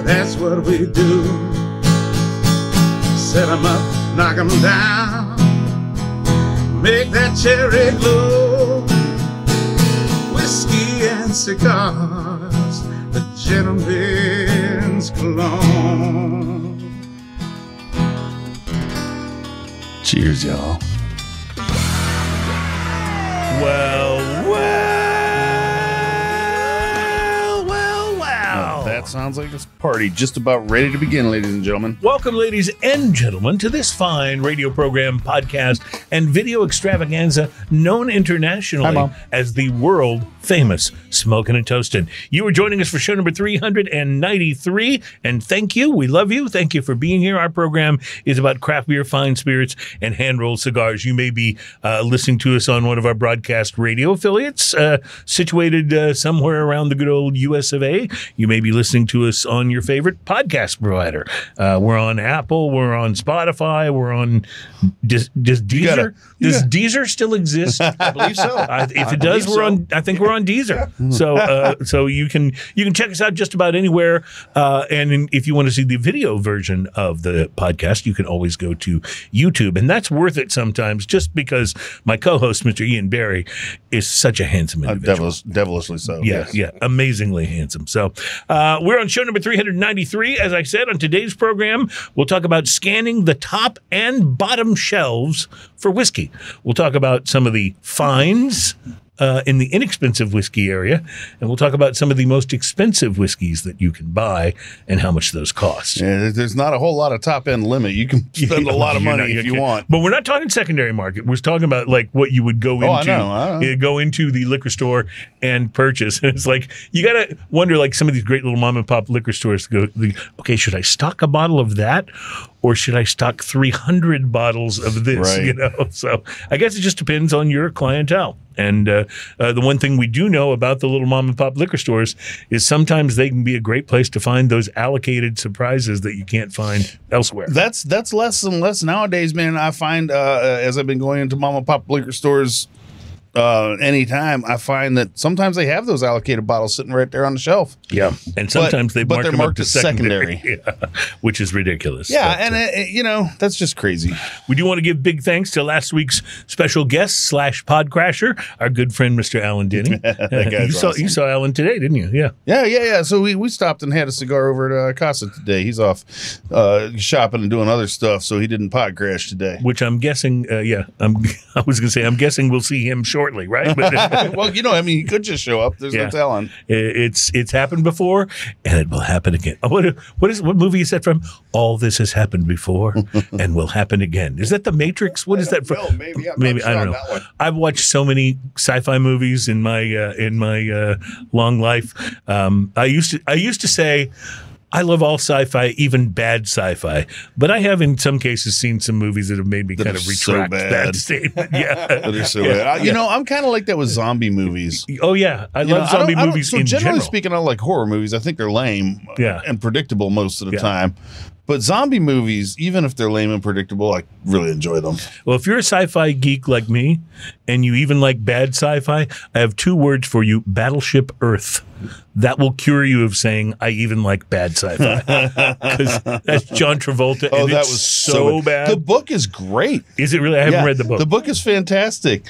That's what we do. Set 'em up, knock 'em down, make that cherry glow. Whiskey and cigars, the gentleman's cologne. Cheers, y'all. Well. That sounds like this party just about ready to begin, ladies and gentlemen. Welcome, ladies and gentlemen, to this fine radio program, podcast, and video extravaganza known internationally as the world famous Smokin' and Toastin'. You are joining us for show number 393, and thank you. We love you. Thank you for being here. Our program is about craft beer, fine spirits, and hand-rolled cigars. You may be listening to us on one of our broadcast radio affiliates situated somewhere around the good old US of A. You may be listening to us on your favorite podcast provider. We're on Apple. We're on Spotify. We're on... Does Deezer? Does Deezer still exist? I believe so. If it does, we're on. I think we're on Deezer. So you can check us out just about anywhere. And if you want to see the video version of the podcast, you can always go to YouTube, and that's worth it sometimes. Just because my co-host, Mr. Ian Barry, is such a handsome individual, devilishly so. Yeah, amazingly handsome. So we're on show number 393. As I said, on today's program, we'll talk about scanning the top and bottom shelves for whiskey. We'll talk about some of the finds in the inexpensive whiskey area, and we'll talk about some of the most expensive whiskeys that you can buy and how much those cost. Yeah, there's not a whole lot of top-end limit. You can spend a lot of money if you want. But we're not talking secondary market. We're talking about like what you would go into. I know. Go into the liquor store and purchase. It's like you got to wonder, like some of these great little mom and pop liquor stores go, okay, should I stock a bottle of that? Or should I stock 300 bottles of this? Right. So I guess it just depends on your clientele. And the one thing we do know about the little mom and pop liquor stores is sometimes they can be a great place to find those allocated surprises that you can't find elsewhere. That's less and less nowadays, man. I find as I've been going into mom and pop liquor stores anytime, I find that sometimes they have those allocated bottles sitting right there on the shelf. Yeah, and sometimes they're marked as secondary. Yeah, which is ridiculous. Yeah, and that's just crazy. We do want to give big thanks to last week's special guest / podcrasher, our good friend Mr. Alan Denny. You saw Alan today, didn't you? Yeah. So we stopped and had a cigar over at Casa today. He's off shopping and doing other stuff, so he didn't pod crash today. Which I'm guessing. I was going to say I'm guessing we'll see him shortly, right? But, well, he could just show up. There's no telling. It's happened before, and it will happen again. What movie is that from? All this has happened before, and will happen again. Is that The Matrix? What is that from? Maybe I don't know. I've watched so many sci-fi movies in my long life. I used to say, I love all sci-fi, even bad sci-fi. But I have, in some cases, seen some movies that have made me kind of retract that statement. Yeah, that are so bad. I'm kind of like that with zombie movies. Oh yeah, I love zombie movies in general. Generally speaking, I don't like horror movies. I think they're lame and predictable most of the time. But zombie movies, even if they're lame and predictable, I really enjoy them. Well, if you're a sci-fi geek like me, and you even like bad sci-fi, I have 2 words for you: Battleship Earth. That will cure you of saying I even like bad sci-fi, because that's John Travolta. Oh, and that it's was so bad. The book is great. Is it really? I haven't read the book. The book is fantastic.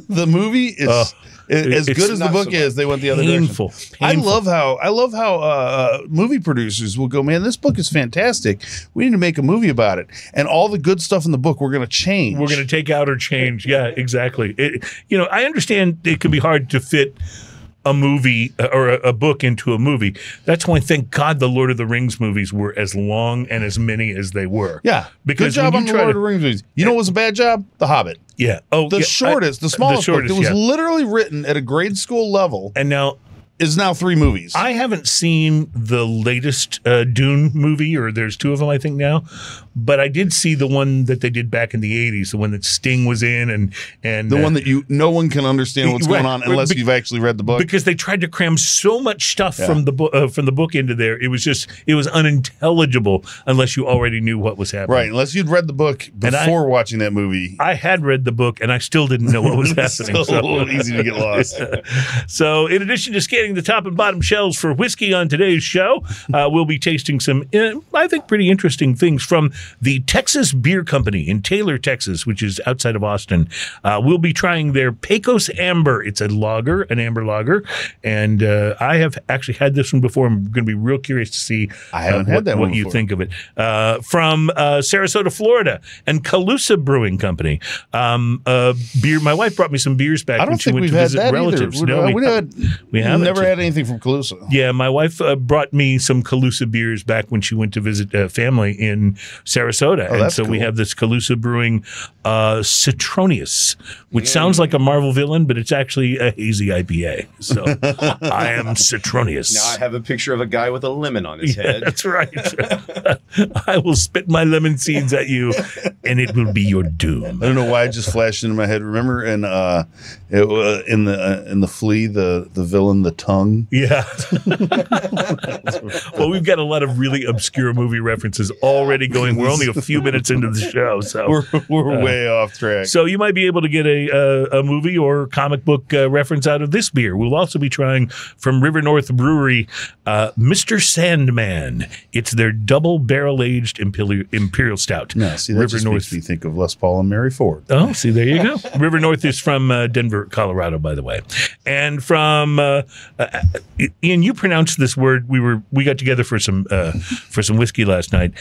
The movie is. As good as the book is, they went the other direction. I love how movie producers will go, man, this book is fantastic. We need to make a movie about it. And all the good stuff in the book, we're going to change. We're going to take out or change. Yeah, exactly. I understand it can be hard to fit a movie or a book into a movie. That's why, thank God, the Lord of the Rings movies were as long and as many as they were. Yeah. Because good job on the Lord of the Rings movies. You know what was a bad job? The Hobbit. Yeah. Oh, the smallest book that was literally written at a grade school level. And now is now 3 movies. I haven't seen the latest Dune movie, or there's 2 of them, I think, now. But I did see the one that they did back in the 80s, the one that Sting was in, and the one that no one can understand what's going on unless you've actually read the book. Because they tried to cram so much stuff from the book into there. It was unintelligible unless you already knew what was happening. Right, unless you'd read the book before watching that movie. I had read the book, and I still didn't know what was happening. It's so easy to get lost. So in addition to scanning Scanning the top and bottom shelves for whiskey on today's show. We'll be tasting some, I think, pretty interesting things from the Texas Beer Company in Taylor, Texas, which is outside of Austin. We'll be trying their Pecos Amber. It's a lager, an amber lager, and I have actually had this one before. I'm going to be real curious to see what you think of it. From Sarasota, Florida, and Calusa Brewing Company. Beer. My wife brought me some beers back when she went to visit relatives. No, we haven't. Never had anything from Calusa. Yeah, my wife brought me some Calusa beers back when she went to visit family in Sarasota. And so cool. We have this Calusa Brewing Citronius, which sounds like a Marvel villain, but it's actually a hazy IPA. So I am Citronius. Now I have a picture of a guy with a lemon on his head. That's right. I will spit my lemon seeds at you, and it will be your doom. I don't know why it just flashed into my head. Remember in the Flea, the villain, the tongue? Yeah. Well, we've got a lot of really obscure movie references already going. We're only a few minutes into the show, so we're way off track. So you might be able to get a movie or comic book reference out of this beer. We'll also be trying from River North Brewery, Mr. Sandman. It's their double barrel-aged Imperial Stout. No, see, that just makes me think of Les Paul and Mary Ford. Oh, see, there you go. River North is from Denver, Colorado, by the way. And from Ian, you pronounced this word. We got together for some whiskey last night.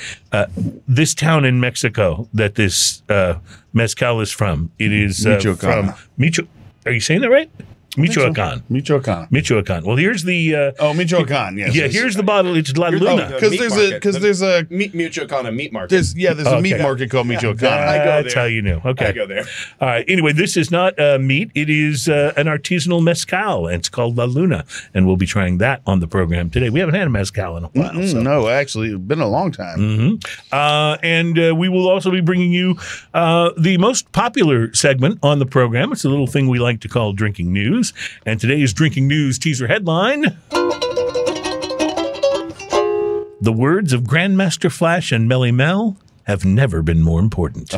This town in Mexico that this mezcal is from. It is Michoacan. from Are you saying that right? Michoacan. Michoacan. Well, here's the Michoacan. Yes. Yeah, here's the bottle. It's La Luna. Because there's a Michoacan, a meat market. There's a meat market called Michoacan. That's how you knew. Okay, I go there. All right. Anyway, this is not meat. It is an artisanal mezcal, and it's called La Luna, and we'll be trying that on the program today. We haven't had a mezcal in a while. No, actually, it's been a long time. And we will also be bringing you the most popular segment on the program. It's a little thing we like to call Drinking News. And today's Drinking News teaser headline: the words of Grandmaster Flash and Melly Mel have never been more important.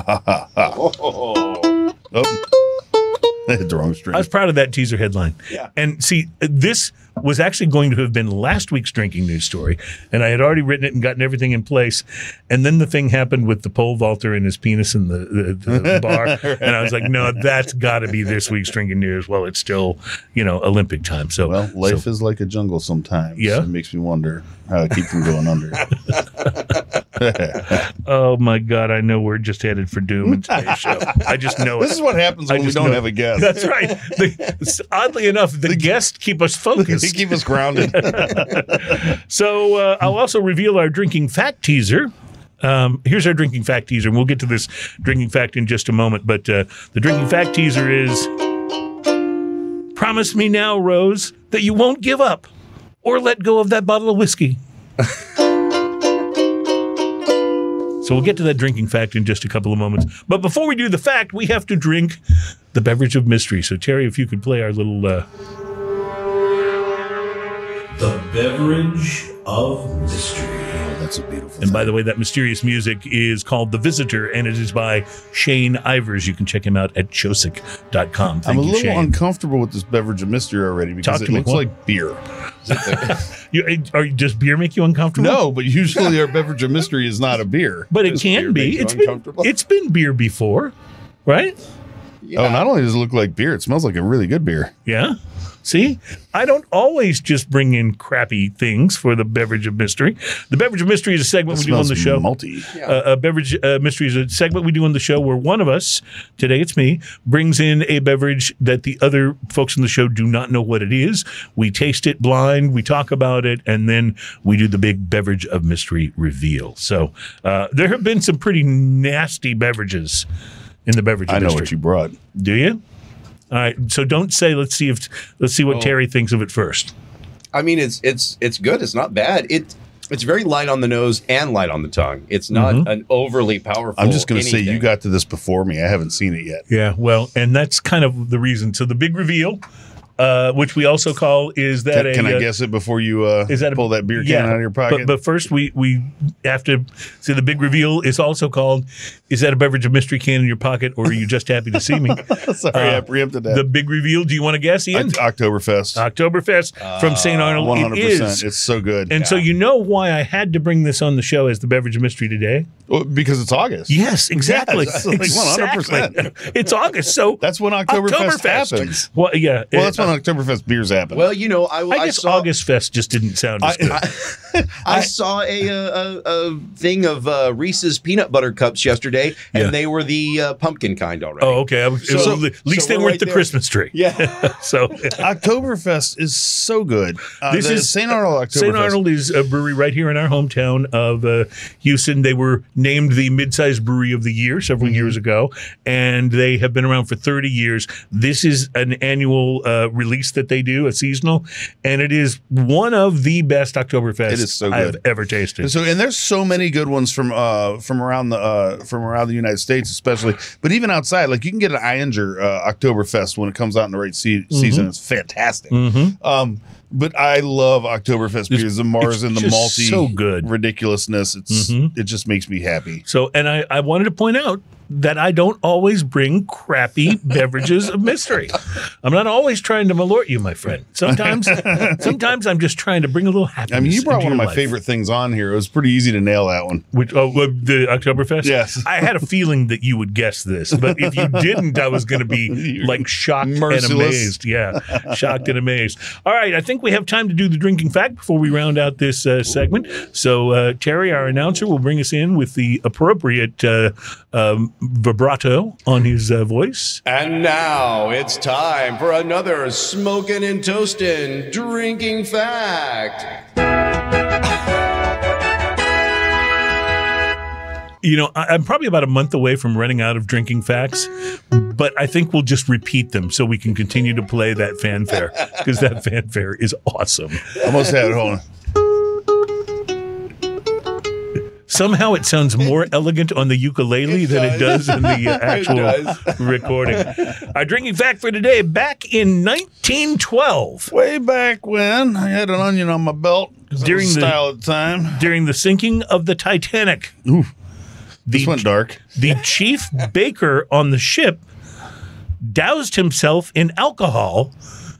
I hit the wrong string. I was proud of that teaser headline. Yeah. And see, this was actually going to have been last week's Drinking News story, and I had already written it and gotten everything in place. And then the thing happened with the pole vaulter and his penis in the bar, and I was like, no, that's got to be this week's Drinking News. Well, it's still, Olympic time. So, life is like a jungle sometimes. Yeah. It makes me wonder how to keep from going under. Oh my God, I know we're just headed for doom in today's show. I just know This is what happens when we don't have a guest. That's right. Oddly enough, the guests keep us focused. They keep us grounded. So I'll also reveal our drinking fact teaser. Here's our drinking fact teaser, and we'll get to this drinking fact in just a moment. But the drinking fact teaser is: promise me now, Rose, that you won't give up or let go of that bottle of whiskey. So we'll get to that drinking fact in just a couple of moments. But before we do the fact, we have to drink the beverage of mystery. So, Terry, if you could play our little... The beverage of mystery. Oh, that's a beautiful And by the way, that mysterious music is called The Visitor, and it is by Shane Ivers. You can check him out at chosic.com. I'm a little uncomfortable with this beverage of mystery already because it looks like beer. Does beer make you uncomfortable? No, but usually our beverage of mystery is not a beer. But it can be. It's been beer before, right? Yeah. Oh, not only does it look like beer, it smells like a really good beer. Yeah. See, I don't always just bring in crappy things for the beverage of mystery. The beverage of mystery is a segment we do on the show. Malty. A beverage mystery is a segment we do on the show where one of us, today it's me, brings in a beverage that the other folks on the show do not know what it is. We taste it blind, we talk about it, and then we do the big beverage of mystery reveal. So there have been some pretty nasty beverages in the beverage of mystery. I know what you brought. Do you? All right, so don't say. Let's see what Terry thinks of it first. I mean, it's good. It's not bad. It's very light on the nose and light on the tongue. It's not an overly powerful. I'm just going to say you got to this before me. I haven't seen it yet. Yeah, well, and that's kind of the reason. So the big reveal which we also call, is that Can I guess it before you pull that beer can out of your pocket? But first, we have to say the big reveal is also called, is that a beverage of mystery can in your pocket, or are you just happy to see me? Sorry, I preempted that. The big reveal, do you want to guess, Ian? Oktoberfest. Oktoberfest from St. Arnold. 100%. It is. It's so good. And so you know why I had to bring this on the show as the beverage of mystery today? Well, because it's August. Yes, exactly. Yes, like 100%. It's August, so that's when Oktoberfest happens. Well, yeah. Well, that's when Oktoberfest beers happen. Well, you know, I guess saw, August Fest just didn't sound as good. I saw a thing of Reese's peanut butter cups yesterday, and they were the pumpkin kind already. Oh, okay. So at least they weren't the Christmas tree. Yeah. So Oktoberfest is so good. This is St. Arnold Oktoberfest. St. Arnold is a brewery right here in our hometown of Houston. They were named the mid-sized brewery of the year several years ago, and they have been around for 30 years. This is an annual release that they do, a seasonal, and it is one of the best Oktoberfests I've ever tasted. And there's so many good ones from around the United States, especially, but even outside. Like you can get an Iinger Oktoberfest when it comes out in the right season. It's fantastic. But I love Oktoberfest beers, the Mars and the malty, so good ridiculousness. It just makes me happy. So, and I wanted to point out that I don't always bring crappy beverages of mystery. I'm not always trying to malort you, my friend. Sometimes I'm just trying to bring a little happiness. I mean, you brought one of my life. favorite things on here. It was pretty easy to nail that one. The Oktoberfest? Yes. I had a feeling that you would guess this, but if you didn't, I was going to be like shocked and amazed. Yeah, shocked and amazed. All right, I think we have time to do the drinking fact before we round out this segment. So Terry, our announcer, will bring us in with the appropriate vibrato on his voice. And now it's time for another smoking and toasting drinking fact. You know, I'm probably about a month away from running out of drinking facts, but I think we'll just repeat them so we can continue to play that fanfare, because that fanfare is awesome. Almost had it. Hold on. Somehow it sounds more elegant on the ukulele than it does in the actual recording. Our drinking fact for today, back in 1912. Way back when I had an onion on my belt. During the style at the time. During the sinking of the Titanic. Ooh, this went dark. The chief baker on the ship doused himself in alcohol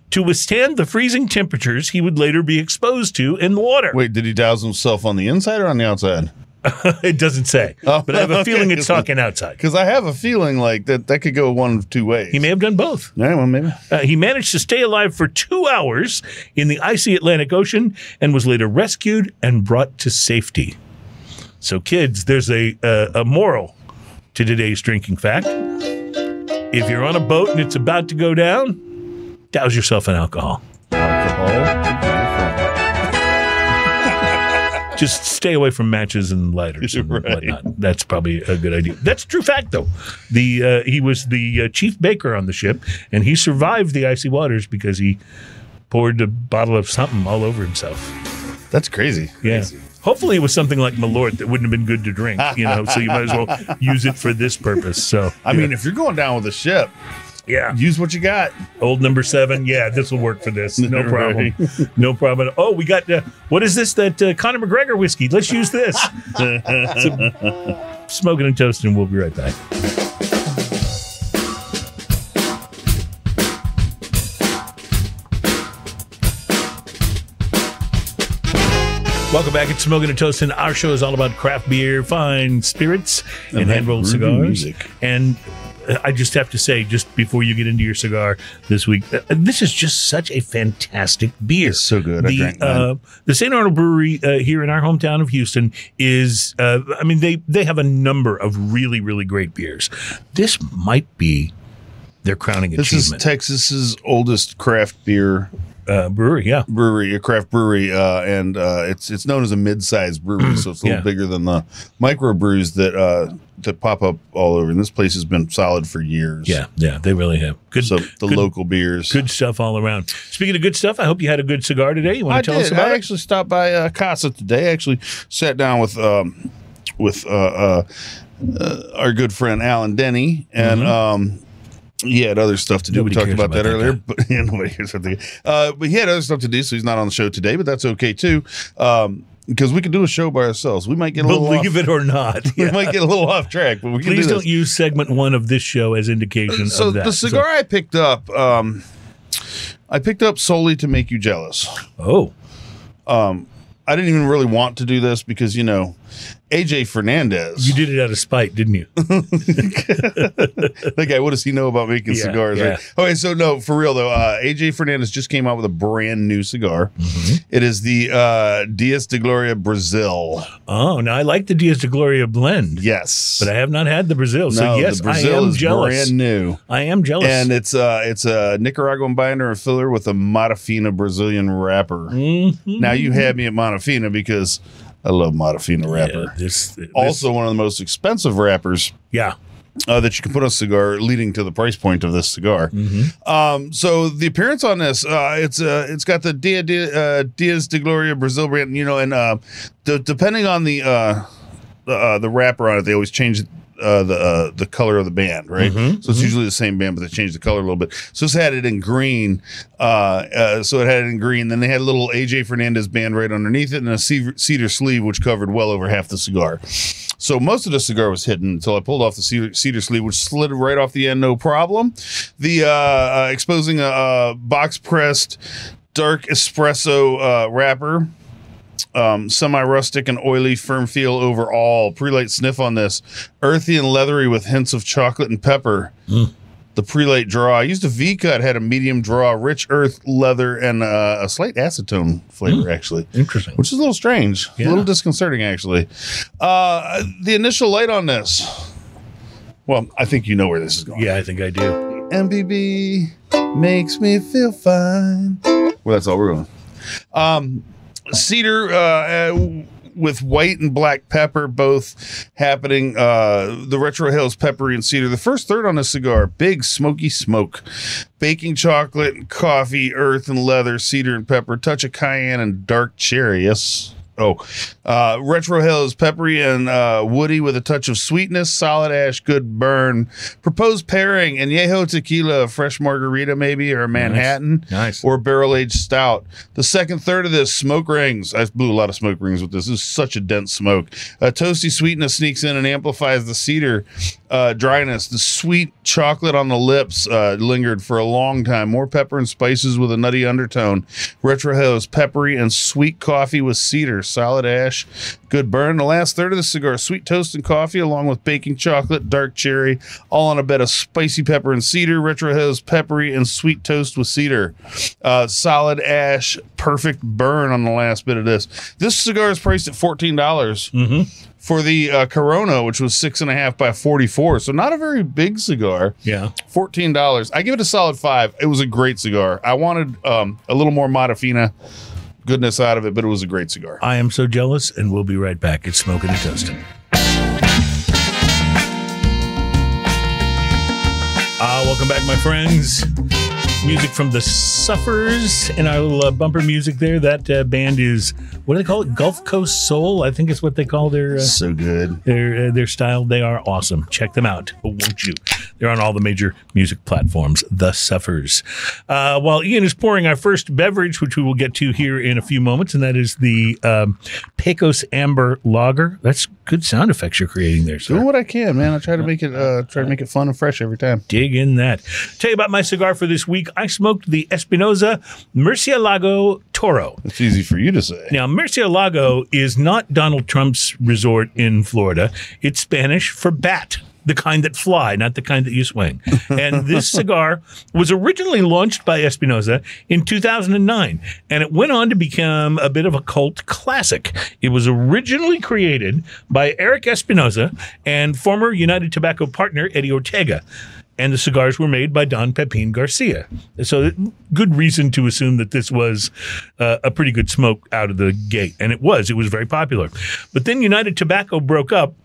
to withstand the freezing temperatures he would later be exposed to in the water. Wait, did he douse himself on the inside or on the outside? It doesn't say, but I have a feeling it's talking outside. Because I have a feeling like that could go one of two ways. He may have done both. Yeah, well, maybe. He managed to stay alive for 2 hours in the icy Atlantic Ocean and was later rescued and brought to safety. So, kids, there's a moral to today's drinking fact. If you're on a boat and it's about to go down, douse yourself in alcohol. Just stay away from matches and lighters and whatnot. That's probably a good idea. That's a true fact, though. He was the chief baker on the ship, and he survived the icy waters because he poured a bottle of something all over himself. That's crazy. Yeah. Crazy. Hopefully it was something like Malort that wouldn't have been good to drink, so you might as well use it for this purpose. So I mean, if you're going down with a ship, use what you got. Old number 7. Yeah, this will work for this. No problem. No problem. Oh, we got, what is this? That Conor McGregor whiskey. Let's use this. Smoking and toasting. We'll be right back. Welcome back. It's Smoking and Toasting. Our show is all about craft beer, fine spirits, and hand-rolled cigars. Music. And I just have to say, just before you get into your cigar this week, this is just such a fantastic beer. It's so good. I drank mine. The St. Arnold Brewery here in our hometown of Houston is, they have a number of really, really great beers. This might be their crowning achievement. This is Texas's oldest craft beer brewery, a craft brewery, and it's known as a mid-sized brewery, so it's a little bigger than the microbrews that pop up all over. And this place has been solid for years. Yeah, they really have. Good. So local beers, good stuff all around. Speaking of good stuff, I hope you had a good cigar today. You want to tell us about it? I actually stopped by Casa today. I actually sat down with our good friend Alan Denny, and he had other stuff to do. Nobody We talked cares about that about that earlier, guy. but yeah, nobody cares about that. But he had other stuff to do, so he's not on the show today. But that's okay too, because we could do a show by ourselves. We might get a little Believe it or not. We might get a little off track, but we can Please do don't use segment 1 of this show as indication So of that. the cigar I picked up, I picked up solely to make you jealous. Oh. I didn't even really want to do this because, you know, AJ Fernandez. You did it out of spite, didn't you? That guy, what does he know about making cigars? Yeah. Right? Okay, so no, for real though, AJ Fernandez just came out with a brand new cigar. It is the Dias de Gloria Brazil. Oh, now I like the Dias de Gloria blend. Yes. But I have not had the Brazil. So No, yes, the Brazil I am is jealous. brand new. I am jealous. And it's a Nicaraguan binder and filler with a Matafina Brazilian wrapper. Now you had me at Matafina because I love Matafina wrapper. Yeah, this Also one of the most expensive wrappers yeah. that you can put on a cigar, leading to the price point of this cigar. So the appearance on this, it's got the Dias de Gloria Brazil brand, you know, and depending on the wrapper on it, they always change the color of the band, right? So it's usually the same band, but they changed the color a little bit. So this had it in green. So it had it in green. Then they had a little AJ Fernandez band right underneath it, and a cedar sleeve, which covered well over half the cigar. So most of the cigar was hidden until I pulled off the cedar sleeve, which slid right off the end, no problem. The exposing a box pressed dark espresso wrapper. Semi-rustic and oily, firm feel overall. Pre-light sniff on this. Earthy and leathery with hints of chocolate and pepper. The pre-light draw. I used a V-cut, had a medium draw, rich earth, leather, and a slight acetone flavor, actually. Interesting. Which is a little strange. Yeah. A little disconcerting, actually. The initial light on this. Well, I think you know where this is going. Yeah, I think I do. MBB makes me feel fine. Well, that's all we're going. Cedar with white and black pepper both happening. The Retro Hills peppery and cedar. The first third on this cigar, big smoky smoke. Baking chocolate and coffee, earth and leather, cedar and pepper, touch of cayenne and dark cherry. Yes. Retro Hills peppery and woody with a touch of sweetness, solid ash, good burn. Proposed pairing, añejo tequila, a fresh margarita maybe, or a Manhattan. Nice. Or barrel-aged stout. The second third of this, smoke rings. I blew a lot of smoke rings with this. This is such a dense smoke. A toasty sweetness sneaks in and amplifies the cedar dryness. The sweet chocolate on the lips lingered for a long time. More pepper and spices with a nutty undertone. Retro Hills peppery and sweet coffee with cedar. Solid ash, good burn. The last third of the cigar, sweet toast and coffee, along with baking chocolate, dark cherry, all on a bed of spicy pepper and cedar. Retro Hills peppery and sweet toast with cedar. Solid ash, perfect burn on the last bit of this. This cigar is priced at $14 for the Corona, which was 6.5 by 44. So not a very big cigar. Yeah. $14. I give it a solid 5. It was a great cigar. I wanted a little more Matafina goodness out of it, but it was a great cigar. I am so jealous, and we'll be right back. It's Smoking and Toasting. Welcome back, my friends. Music from the Suffers and our little bumper music there. That band is, what do they call it? Gulf Coast Soul, I think is what they call their so good. Their style. They are awesome. Check them out, won't you? They're on all the major music platforms. The Suffers. While Ian is pouring our first beverage, which we will get to here in a few moments, and that is the Pecos Amber Lager. That's good sound effects you're creating there, sir. Doing what I can, man. I try to make it fun and fresh every time. Dig in that. Tell you about my cigar for this week. I smoked the Espinosa Mercialago Toro. It's easy for you to say. Now, Mercialago is not Donald Trump's resort in Florida. It's Spanish for bat, the kind that fly, not the kind that you swing. And this cigar was originally launched by Espinosa in 2009, and it went on to become a bit of a cult classic. It was originally created by Eric Espinosa and former United Tobacco partner Eddie Ortega. And the cigars were made by Don Pepin Garcia. So good reason to assume that this was a pretty good smoke out of the gate. And it was very popular. But then United Tobacco broke up.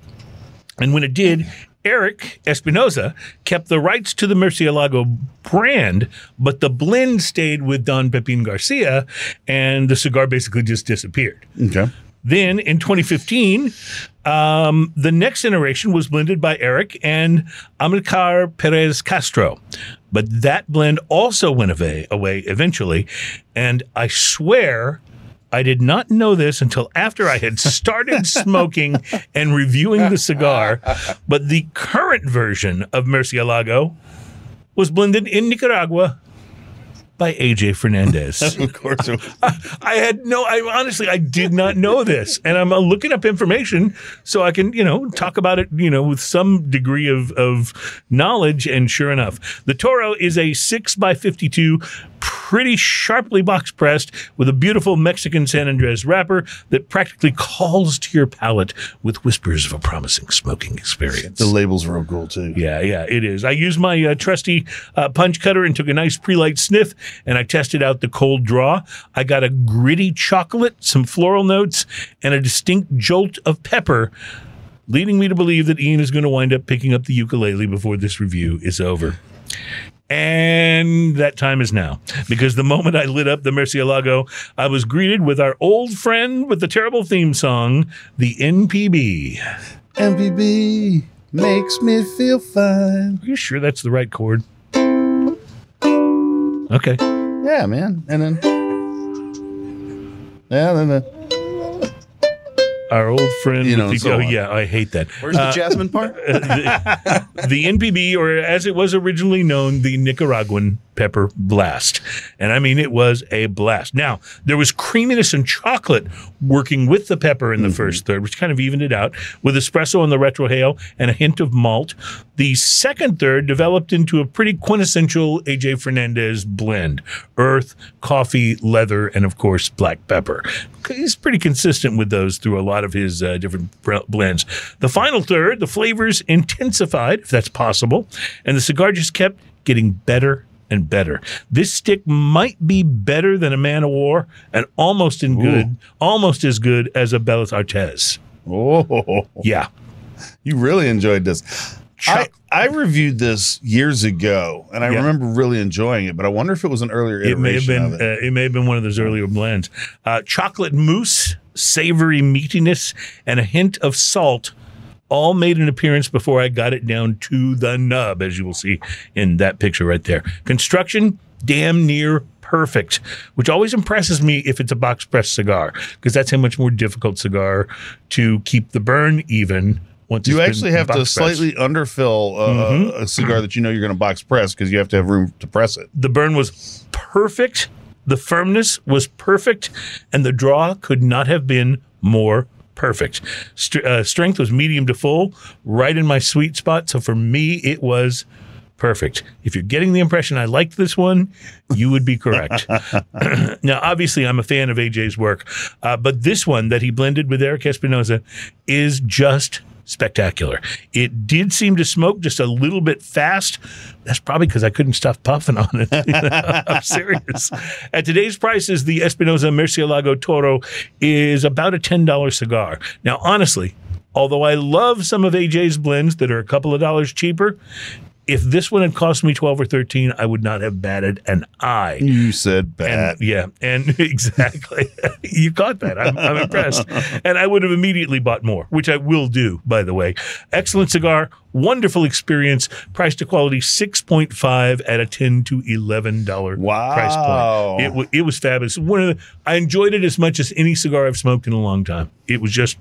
And when it did, Eric Espinosa kept the rights to the Mercialago brand, but the blend stayed with Don Pepin Garcia, and the cigar basically just disappeared. Okay. Then in 2015, the next iteration was blended by Eric and Amilcar Perez Castro. But that blend also went away eventually. And I swear I did not know this until after I had started smoking and reviewing the cigar. But the current version of Mercialago was blended in Nicaragua by AJ Fernandez. Of course. I did not know this. And I'm looking up information so I can, talk about it, with some degree of knowledge. And sure enough, the Toro is a 6x52, pretty sharply box pressed with a beautiful Mexican San Andres wrapper that practically calls to your palate with whispers of a promising smoking experience. The label's real cool too. Yeah, it is. I used my trusty punch cutter and took a nice pre-light sniff, and I tested out the cold draw. I got a gritty chocolate, some floral notes, and a distinct jolt of pepper, leading me to believe that Ian is going to wind up picking up the ukulele before this review is over. And that time is now, because the moment I lit up the Mercialago, I was greeted with our old friend with the terrible theme song, the NPB. NPB makes me feel fine. Are you sure that's the right chord? Okay. Yeah, man. And then our old friend. So yeah, I hate that. Where's the jasmine part? The NPB, or as it was originally known, the Nicaraguan Pepper Blast. And I mean, it was a blast. Now, there was creaminess and chocolate working with the pepper in the first third, which kind of evened it out, with espresso in the retrohale and a hint of malt. The second third developed into a pretty quintessential AJ Fernandez blend: earth, coffee, leather, and of course, black pepper. He's pretty consistent with those through a lot of his different blends. The final third, the flavors intensified, if that's possible, and the cigar just kept getting better and better. This stick might be better than a Man of War, and almost as good as a Belas Artes. Oh, yeah. You really enjoyed this. I reviewed this years ago, and I remember really enjoying it, but I wonder if it was an earlier iteration of it. It may have been one of those earlier blends. Chocolate mousse, savory meatiness, and a hint of salt all made an appearance before I got it down to the nub, as you will see in that picture right there. Construction, damn near perfect, which always impresses me if it's a box press cigar, because that's a much more difficult cigar to keep the burn even. Once you actually have to slightly underfill a cigar that you're going to box press, because you have to have room to press it. The burn was perfect, the firmness was perfect, and the draw could not have been more perfect. Strength was medium to full, right in my sweet spot. So for me, it was perfect. If you're getting the impression I liked this one, you would be correct. Now, obviously, I'm a fan of AJ's work, but this one that he blended with Eric Espinosa is just spectacular. It did seem to smoke just a little bit fast. That's probably because I couldn't stop puffing on it. I'm serious. At today's prices, the Espinosa Mercialago Toro is about a $10 cigar. Now, honestly, although I love some of AJ's blends that are a couple of dollars cheaper, if this one had cost me $12 or $13, I would not have batted an eye. You said bat. And exactly. You caught that. I'm impressed. And I would have immediately bought more, which I will do, by the way. Excellent cigar, wonderful experience, price to quality 6.5 at a $10 to $11 price point. It was fabulous. I enjoyed it as much as any cigar I've smoked in a long time. It was just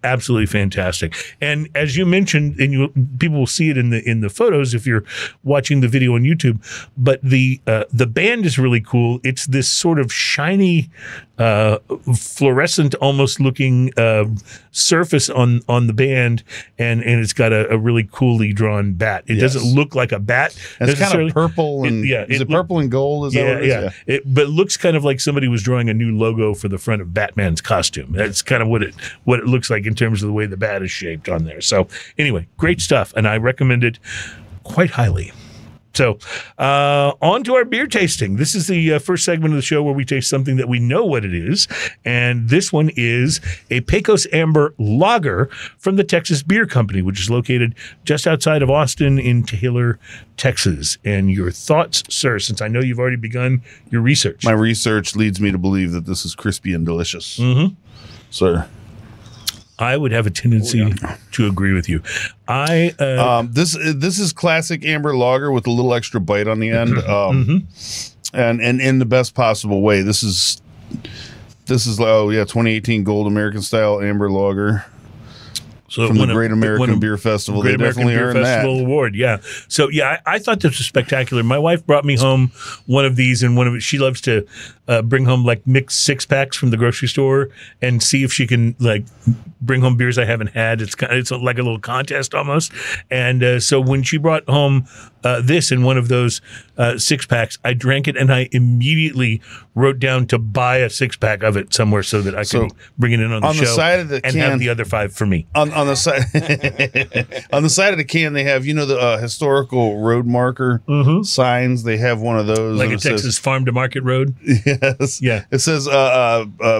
absolutely fantastic. And as you mentioned, and people will see it in the photos if you're watching the video on YouTube, but the band is really cool. It's this sort of shiny, fluorescent almost looking surface on the band, and it's got a really coolly drawn bat. It doesn't look like a bat. It's kind of purple and is it purple and gold? Is that what it is? But it looks kind of like somebody was drawing a new logo for the front of Batman's costume. That's kind of what it looks like in terms of the way the bat is shaped on there. So anyway, great stuff, and I recommend it quite highly. So on to our beer tasting. This is the first segment of the show where we taste something that we know what it is. And this one is a Pecos Amber Lager from the Texas Beer Company, which is located just outside of Austin in Taylor, Texas. And your thoughts, sir, since I know you've already begun your research. My research leads me to believe that this is crispy and delicious. Sir. I would have a tendency to agree with you. This is classic amber lager with a little extra bite on the end, and in the best possible way. This is 2018 Gold American Style Amber Lager. So from the Great American Beer Festival. They definitely earned that award. Yeah. So I thought this was spectacular. My wife brought me home one of these, and she loves to bring home like mixed 6-packs from the grocery store and see if she can like bring home beers I haven't had. It's like a little contest almost. And so when she brought home this in one of those 6-packs, I drank it and I immediately wrote down to buy a 6-pack of it somewhere so that I can bring it in on the show side of the and can, have the other 5 for me. On the side, on the side of the can, they have the historical road marker signs. They have one of those, like a Texas farm to market road. Yes, yeah. It says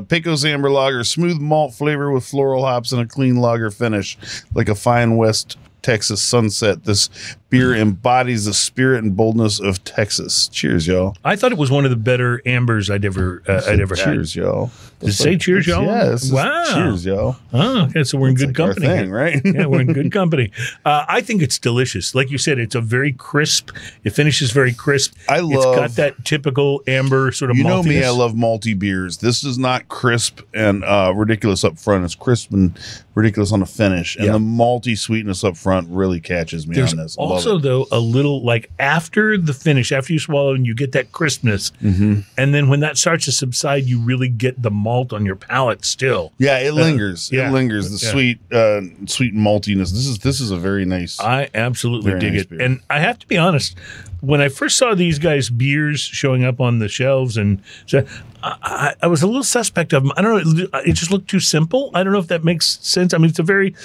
Pecos Amber Lager, smooth malt flavor with floral hops and a clean lager finish, like a fine West Texas sunset. This beer embodies the spirit and boldness of Texas. Cheers, y'all. I thought it was one of the better ambers I'd ever had. Cheers, y'all. Did it say cheers, y'all? Yes. Wow. Cheers, y'all. Oh, okay. So we're in good company. Our thing, right? Yeah, we're in good company. I think it's delicious. Like you said, it's a very crisp. It finishes very crisp. It's got that typical amber sort of maltiness. You know me, I love malty beers. This is not crisp and ridiculous up front. It's crisp and ridiculous on the finish. And the malty sweetness up front really catches me on this. Also, though, a little like after the finish, after you swallow and you get that crispness, and then when that starts to subside, you really get the malt on your palate still. Yeah, it lingers. It lingers. The sweet maltiness. This is a very nice. I absolutely dig it. Beer. And I have to be honest, when I first saw these guys' beers showing up on the shelves, and so I was a little suspect of them. I don't know. It just looked too simple. I don't know if that makes sense. I mean, it's a very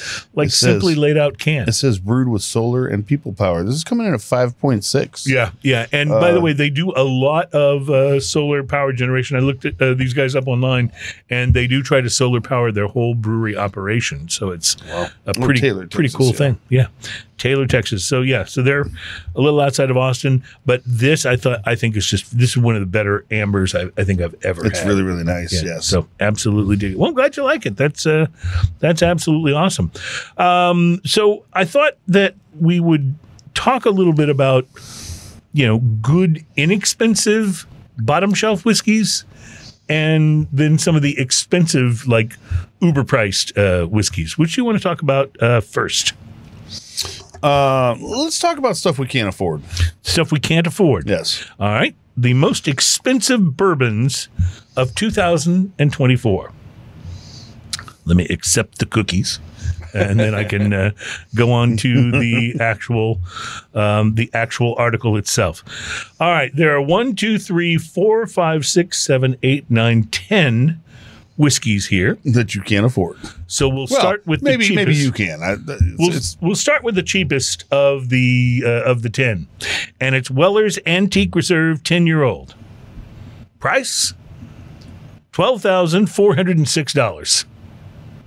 simply laid out can. It says brewed with solar and people power. This is coming in at 5.6. Yeah. And by the way, they do a lot of solar power generation. I looked at these guys up online, and they do try to solar power their whole brewery operation. So it's a pretty cool thing. Yeah. Taylor, Texas. So so they're a little outside of Austin, but this I think this is one of the better ambers I think I've ever had. It's really, really nice. Yeah. Yes. So absolutely dig it. Well, I'm glad you like it. That's absolutely awesome. So I thought that we would talk a little bit about good, inexpensive bottom shelf whiskeys, and then some of the expensive, like uber priced whiskeys. Which you want to talk about first? Let's talk about stuff we can't afford. Stuff we can't afford. Yes. All right. The most expensive bourbons of 2024. Let me accept the cookies, and then I can go on to the actual article itself. All right. There are 1, 2, 3, 4, 5, 6, 7, 8, 9, 10 whiskeys here that you can't afford. So we'll start with the cheapest. Maybe you can. We'll start with the cheapest of the 10, and it's Weller's Antique Reserve 10-year-old. Price $12,406.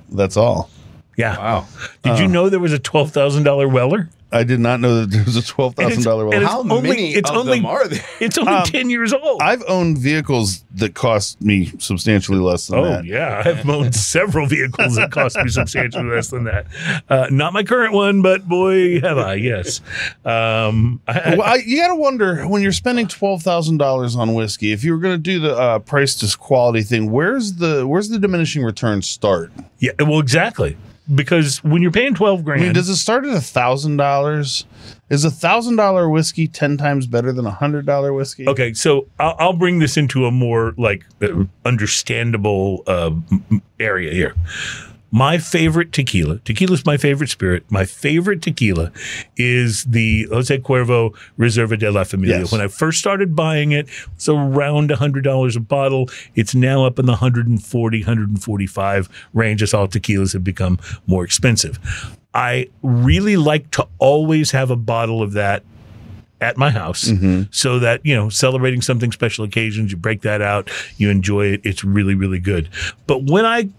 That's all. Yeah. Wow. Did you know there was a $12,000 Weller? I did not know that there was a $12,000 Weller. How many of them are there? It's only 10 years old. I've owned vehicles that cost me substantially less than that. Oh, yeah. I've owned several vehicles that cost me substantially less than that. Not my current one, but boy, have I, yes. You got to wonder, when you're spending $12,000 on whiskey, if you were going to do the price to quality thing, where's the diminishing returns start? Yeah, well, exactly. Because when you're paying $12,000, I mean, does it start at $1,000? Is $1,000 whiskey 10 times better than $100 whiskey? Okay, so I'll bring this into a more understandable area here. My favorite tequila's my favorite spirit. My favorite tequila is the Jose Cuervo Reserva de la Familia. Yes. When I first started buying it, it's around $100 a bottle. It's now up in the $140, $145 range as all tequilas have become more expensive. I really like to always have a bottle of that at my house, so that, celebrating something special occasions, you break that out, you enjoy it. It's really, really good. But when I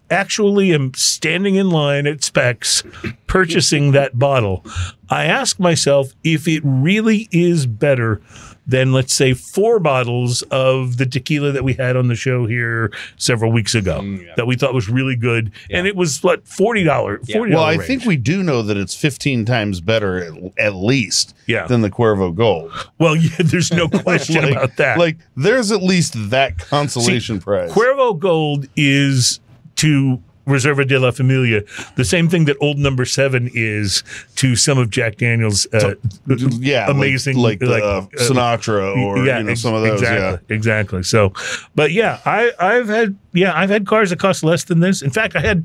actually am standing in line at Specs purchasing that bottle, I ask myself if it really is better than, let's say, 4 bottles of the tequila that we had on the show here several weeks ago that we thought was really good. Yeah. And it was, what, $40? Well, I think we do know that it's 15 times better, at least, than the Cuervo Gold. Well, yeah, there's no question about that. Like, there's at least that consolation prize. Cuervo Gold is to Reserva de la Familia the same thing that Old Number 7 is to some of Jack Daniel's amazing, like Sinatra or some of those. Exactly. So, but I've had cars that cost less than this. In fact, I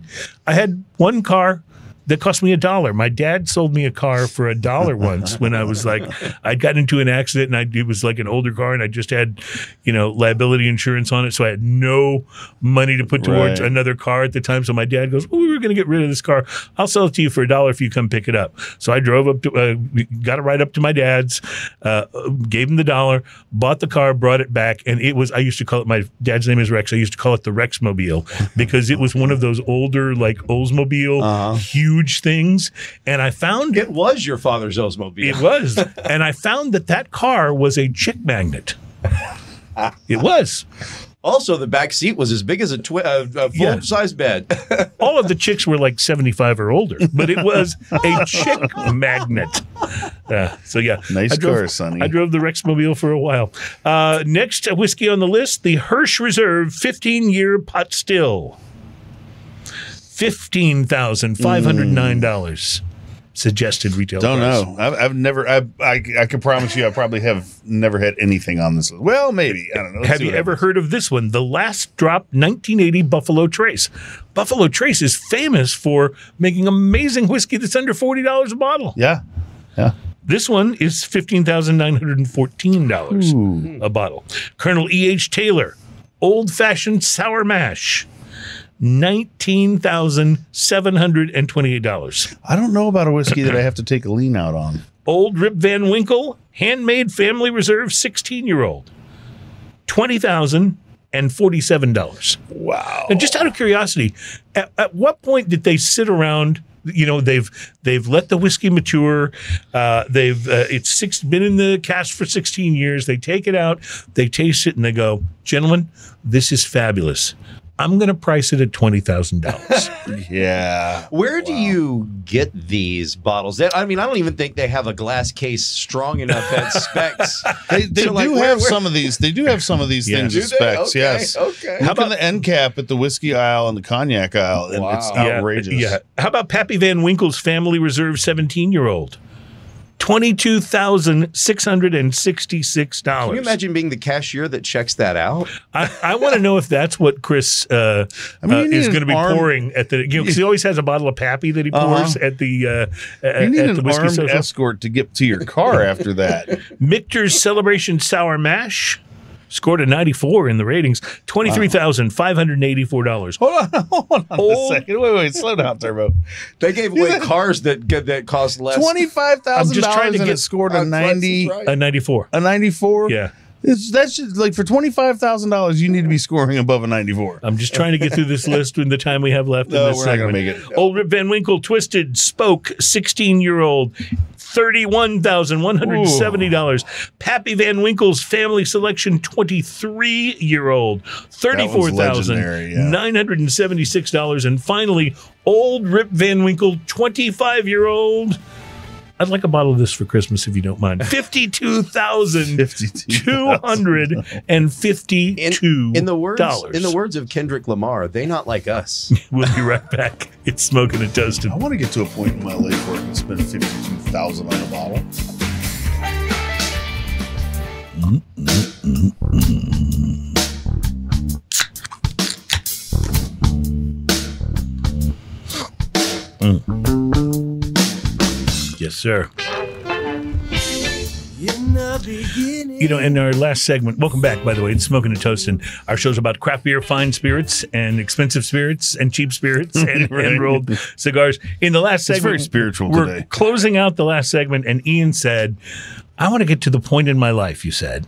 had one car that cost me $1. My dad sold me a car for $1 once when I was I'd gotten into an accident and it was like an older car and I just had, liability insurance on it. So I had no money to put towards another car at the time. So my dad goes, we were going to get rid of this car. I'll sell it to you for $1 if you come pick it up. So I drove up to, got it right up to my dad's, gave him the $1, bought the car, brought it back. And it was, I used to call it, my dad's name is Rex. I used to call it the Rexmobile because it was one of those older, like Oldsmobile, huge things, and I found it was your father's Oldsmobile. It was, and I found that car was a chick magnet. It was. Also, the back seat was as big as a full-size bed. All of the chicks were like 75 or older, but it was a chick magnet. Nice car, Sonny. I drove the Rexmobile for a while. Next whiskey on the list, the Hirsch Reserve 15-year pot still. $15,509 suggested retail Don't price. know. I've never. I can promise you, I probably have never had anything on this. Well, maybe. I don't know. Have you ever heard of this one? The Last Drop 1980 Buffalo Trace. Buffalo Trace is famous for making amazing whiskey that's under $40 a bottle. Yeah. This one is $15,914 a bottle. Colonel E.H. Taylor, Old Fashioned Sour Mash. $19,728. I don't know about a whiskey that I have to take a lean out on. Old Rip Van Winkle, Handmade Family Reserve 16-year-old. $20,047. Wow. And just out of curiosity, at what point did they sit around? They've let the whiskey mature. It's been in the cask for 16 years. They take it out, they taste it, and they go, gentlemen, this is fabulous. I'm going to price it at $20,000. Yeah. Where do you get these bottles? I mean, I don't even think they have a glass case strong enough at specs. They do have some of these. They do have some of these things at specs. Okay, yes. Okay. How about the end cap at the whiskey aisle and the cognac aisle? And it's outrageous. Yeah. How about Pappy Van Winkle's Family Reserve 17-year-old? $22,666. Can you imagine being the cashier that checks that out? I want to know if that's what Chris is going to be pouring at the. Because he always has a bottle of Pappy that he pours at the. You need an armed escort to get to your car after that. Michter's Celebration Sour Mash. Scored a 94 in the ratings. $23,584. Hold on a second. Wait, slow down, Turbo. They gave away cars that cost less. $25,000 and it scored a 90, a 94, a 94. Yeah. That's just like for $25,000, you need to be scoring above a 94. I'm just trying to get through this list in the time we have left. No, in this we're segment. not going to make it. Old Rip Van Winkle Twisted Spoke 16-year-old. $31,170. Pappy Van Winkle's Family Selection 23-year-old. $34,976. And finally, Old Rip Van Winkle 25-year-old. I'd like a bottle of this for Christmas if you don't mind. $52,252. In the words of Kendrick Lamar, they not like us. We'll be right back. It's Smoking and Toasting. I want to get to a point in my life where I can spend $52,000 on a bottle. Yes, sir. In our last segment, welcome back, by the way, it's Smoking and Toasting. Our show's about craft beer, fine spirits, and expensive spirits, and cheap spirits, and rolled cigars. In the last segment, it's very spiritual we're today. Closing out the last segment, and Ian said, I want to get to the point in my life, you said,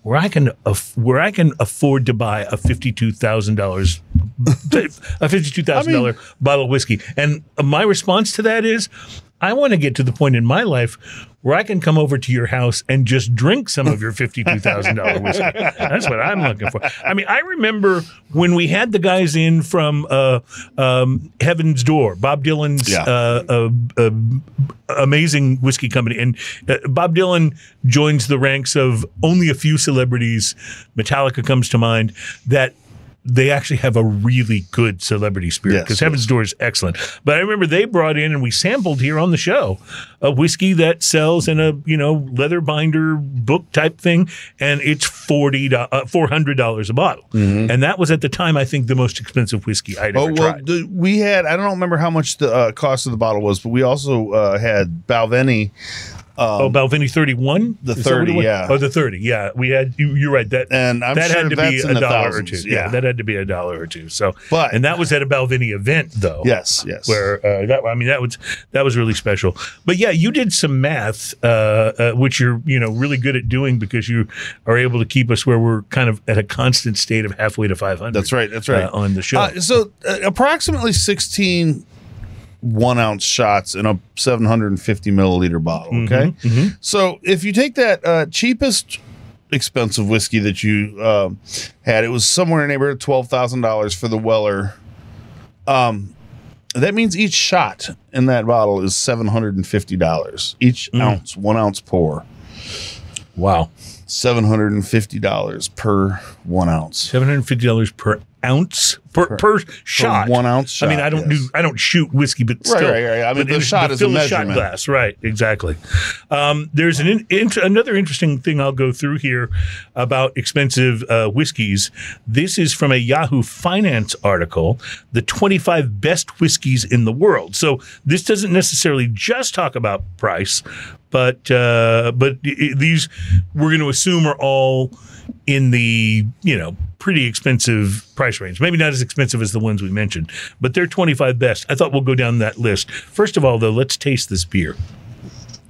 where I can afford to buy a $52,000 $52,000 bottle of whiskey. And my response to that is, I want to get to the point in my life where I can come over to your house and just drink some of your $52,000 whiskey. That's what I'm looking for. I mean, I remember when we had the guys in from Heaven's Door, Bob Dylan's amazing whiskey company. And Bob Dylan joins the ranks of only a few celebrities. Metallica comes to mind, that they actually have a really good celebrity spirit, because Heaven's Door is excellent. But I remember they brought in, and we sampled here on the show, a whiskey that sells in a leather binder book type thing, and it's $400 a bottle. Mm-hmm. And that was at the time, I think, the most expensive whiskey I'd ever tried. We had, I don't remember how much the cost of the bottle was, but we also had Balvenie. Balvenie 31? The 30, yeah. Oh, the 30, yeah. We had, you're right. That had to be $1 or $2. Yeah, that had to be $1 or $2. So, and that was at a Balvenie event, though. Yes. Where that was really special. But yeah, you did some math, which you're really good at doing, because you are able to keep us where we're kind of at a constant state of halfway to 500. That's right. On the show. So approximately 16 1-ounce shots in a 750 milliliter bottle. Okay. Mm-hmm. So if you take that cheapest expensive whiskey that you had, it was somewhere in the neighborhood of $12,000 for the Weller. That means each shot in that bottle is $750 each ounce, 1 ounce pour. Wow. $750 per 1 ounce. $750 per ounce per shot. Per 1 ounce shot. I mean, I don't shoot whiskey, but still. Right. I mean, the shot is a measurement. Shot glass, right? Exactly. There's another interesting thing I'll go through here about expensive whiskeys. This is from a Yahoo Finance article, the 25 best whiskeys in the world. So this doesn't necessarily just talk about price, but these we're going to assume are all in the pretty expensive price range. Maybe not as expensive as the ones we mentioned, but they're 25 best. I thought we'll go down that list. First of all, though, let's taste this beer.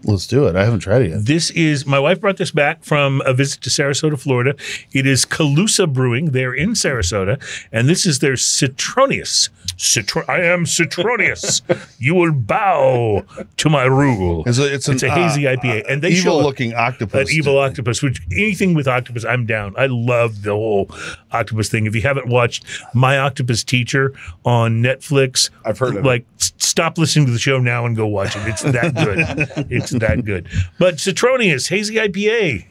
Let's do it. I haven't tried it yet. This is, my wife brought this back from a visit to Sarasota, Florida. It is Calusa Brewing. They're in Sarasota, and this is their Citronius. I am Citronius. You will bow to my rule. It's a hazy IPA, and they show evil-looking octopus. An evil octopus. Which anything with octopus, I'm down. I love the whole octopus thing. If you haven't watched My Octopus Teacher on Netflix, I've heard of it. Stop listening to the show now and go watch it. It's that good. It's that good. But Citronius hazy IPA.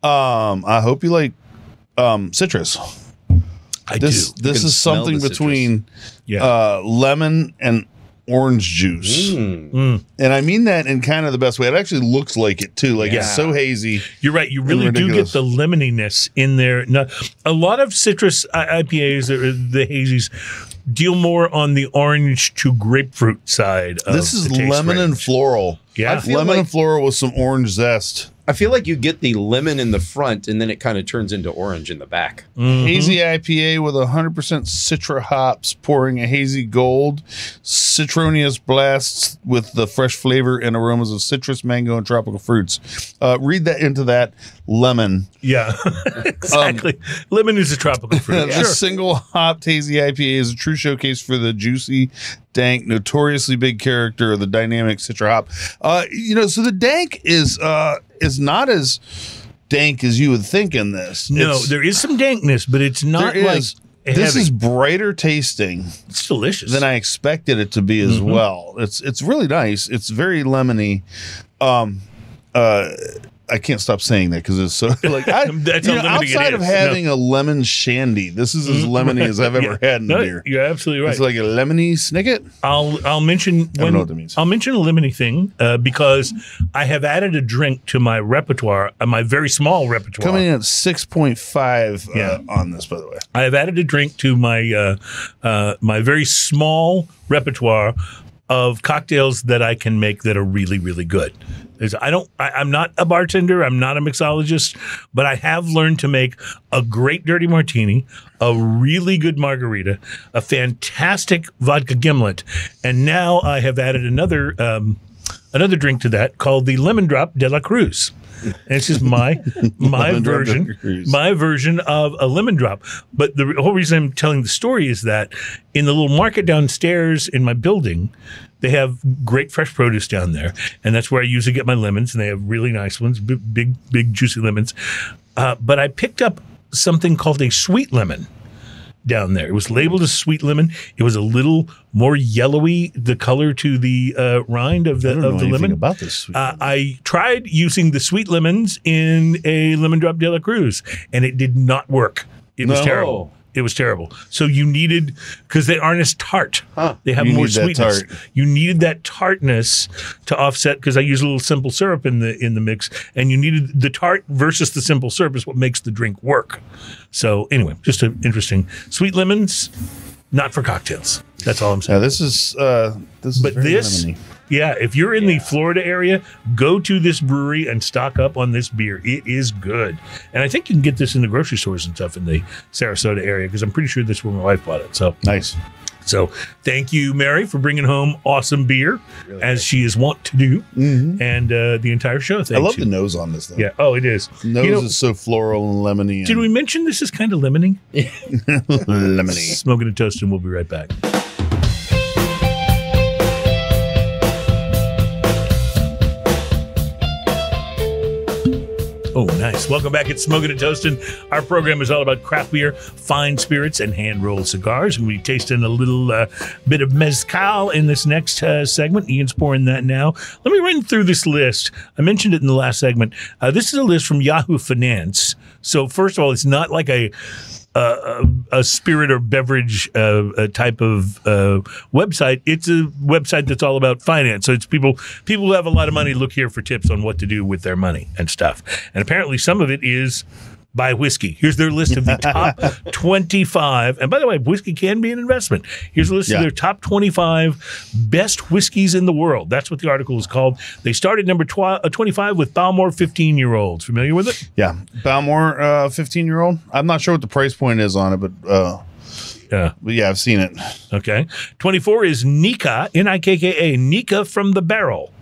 I hope you like citrus. This is something between lemon and orange juice. And I mean that in kind of the best way. It actually looks like it too. It's so hazy. You're right. You really do get the lemoniness in there. Now, a lot of citrus IPAs, the hazies, deal more on the orange to grapefruit side. This is lemon and floral. Yeah, lemon and floral with some orange zest. I feel like you get the lemon in the front, and then it kind of turns into orange in the back. Mm-hmm. Hazy IPA with 100% Citra hops, pouring a hazy gold. Citronius blasts with the fresh flavor and aromas of citrus, mango, and tropical fruits. Read that into that lemon. Yeah, exactly. Lemon is a tropical fruit. The single hopped hazy IPA is a true showcase for the juicy, dank, notoriously big character of the dynamic Citra hop. So the dank is not as dank as you would think in this. No, there is some dankness, but it's not This is brighter tasting. It's delicious than I expected it to be as well. It's really nice. It's very lemony. I can't stop saying that because it's so outside of having a lemon shandy, this is as lemony as I've ever had in beer. You're absolutely right. It's like a lemony snicket. I'll mention. I don't know what that means. I'll mention a lemony thing because I have added a drink to my repertoire, my very small repertoire. Coming in at 6.5 on this, by the way. I have added a drink to my my very small repertoire of cocktails that I can make that are really, really good. I'm not a bartender. I'm not a mixologist, but I have learned to make a great dirty martini, a really good margarita, a fantastic vodka gimlet, and now I have added another another drink to that called the Lemon Drop de la Cruz. And it's just my version of a lemon drop. But the whole reason I'm telling the story is that in the little market downstairs in my building, they have great fresh produce down there, and that's where I usually get my lemons. And they have really nice ones, big juicy lemons. But I picked up something called a sweet lemon down there. It was labeled as sweet lemon. It was a little more yellowy, the color to the rind of the lemon. About this sweet lemon. I tried using the sweet lemons in a Lemon Drop de la Cruz, and it did not work. It was terrible. It was terrible. So you needed, because they aren't as tart. They have more sweetness. You needed that tartness to offset, because I use a little simple syrup in the mix, and you needed the tart versus the simple syrup is what makes the drink work. So anyway, just an interesting. Sweet lemons, not for cocktails. That's all I'm saying. Yeah, this is very lemony. Yeah, if you're in the Florida area, go to this brewery and stock up on this beer. It is good. And I think you can get this in the grocery stores and stuff in the Sarasota area, because I'm pretty sure this is where my wife bought it. So nice. So thank you, Mary, for bringing home awesome beer, really as she is wont to do, and the entire show. I love the nose on this, though. Yeah. Oh, it is. The nose is so floral and lemony. Did we mention this is kind of lemony? Lemony. Smoking and Toasting. We'll be right back. Oh, nice. Welcome back at Smoking and Toasting. Our program is all about craft beer, fine spirits, and hand-rolled cigars. We'll be tasting a little bit of Mezcal in this next segment. Ian's pouring that now. Let me run through this list. I mentioned it in the last segment. This is a list from Yahoo Finance. So first of all, it's not like a spirit or beverage type of website. It's a website that's all about finance. So it's people who have a lot of money look here for tips on what to do with their money and stuff. And apparently some of it is buy whiskey. Here's their list of the top 25. And by the way, whiskey can be an investment. Here's a list of their top 25 best whiskeys in the world. That's what the article is called. They started number 25 with Balmore 15-year-olds. Familiar with it? Yeah. Balmore 15-year-old. I'm not sure what the price point is on it, but yeah, I've seen it. Okay. 24 is Nikka, Nikka, Nikka from the Barrel.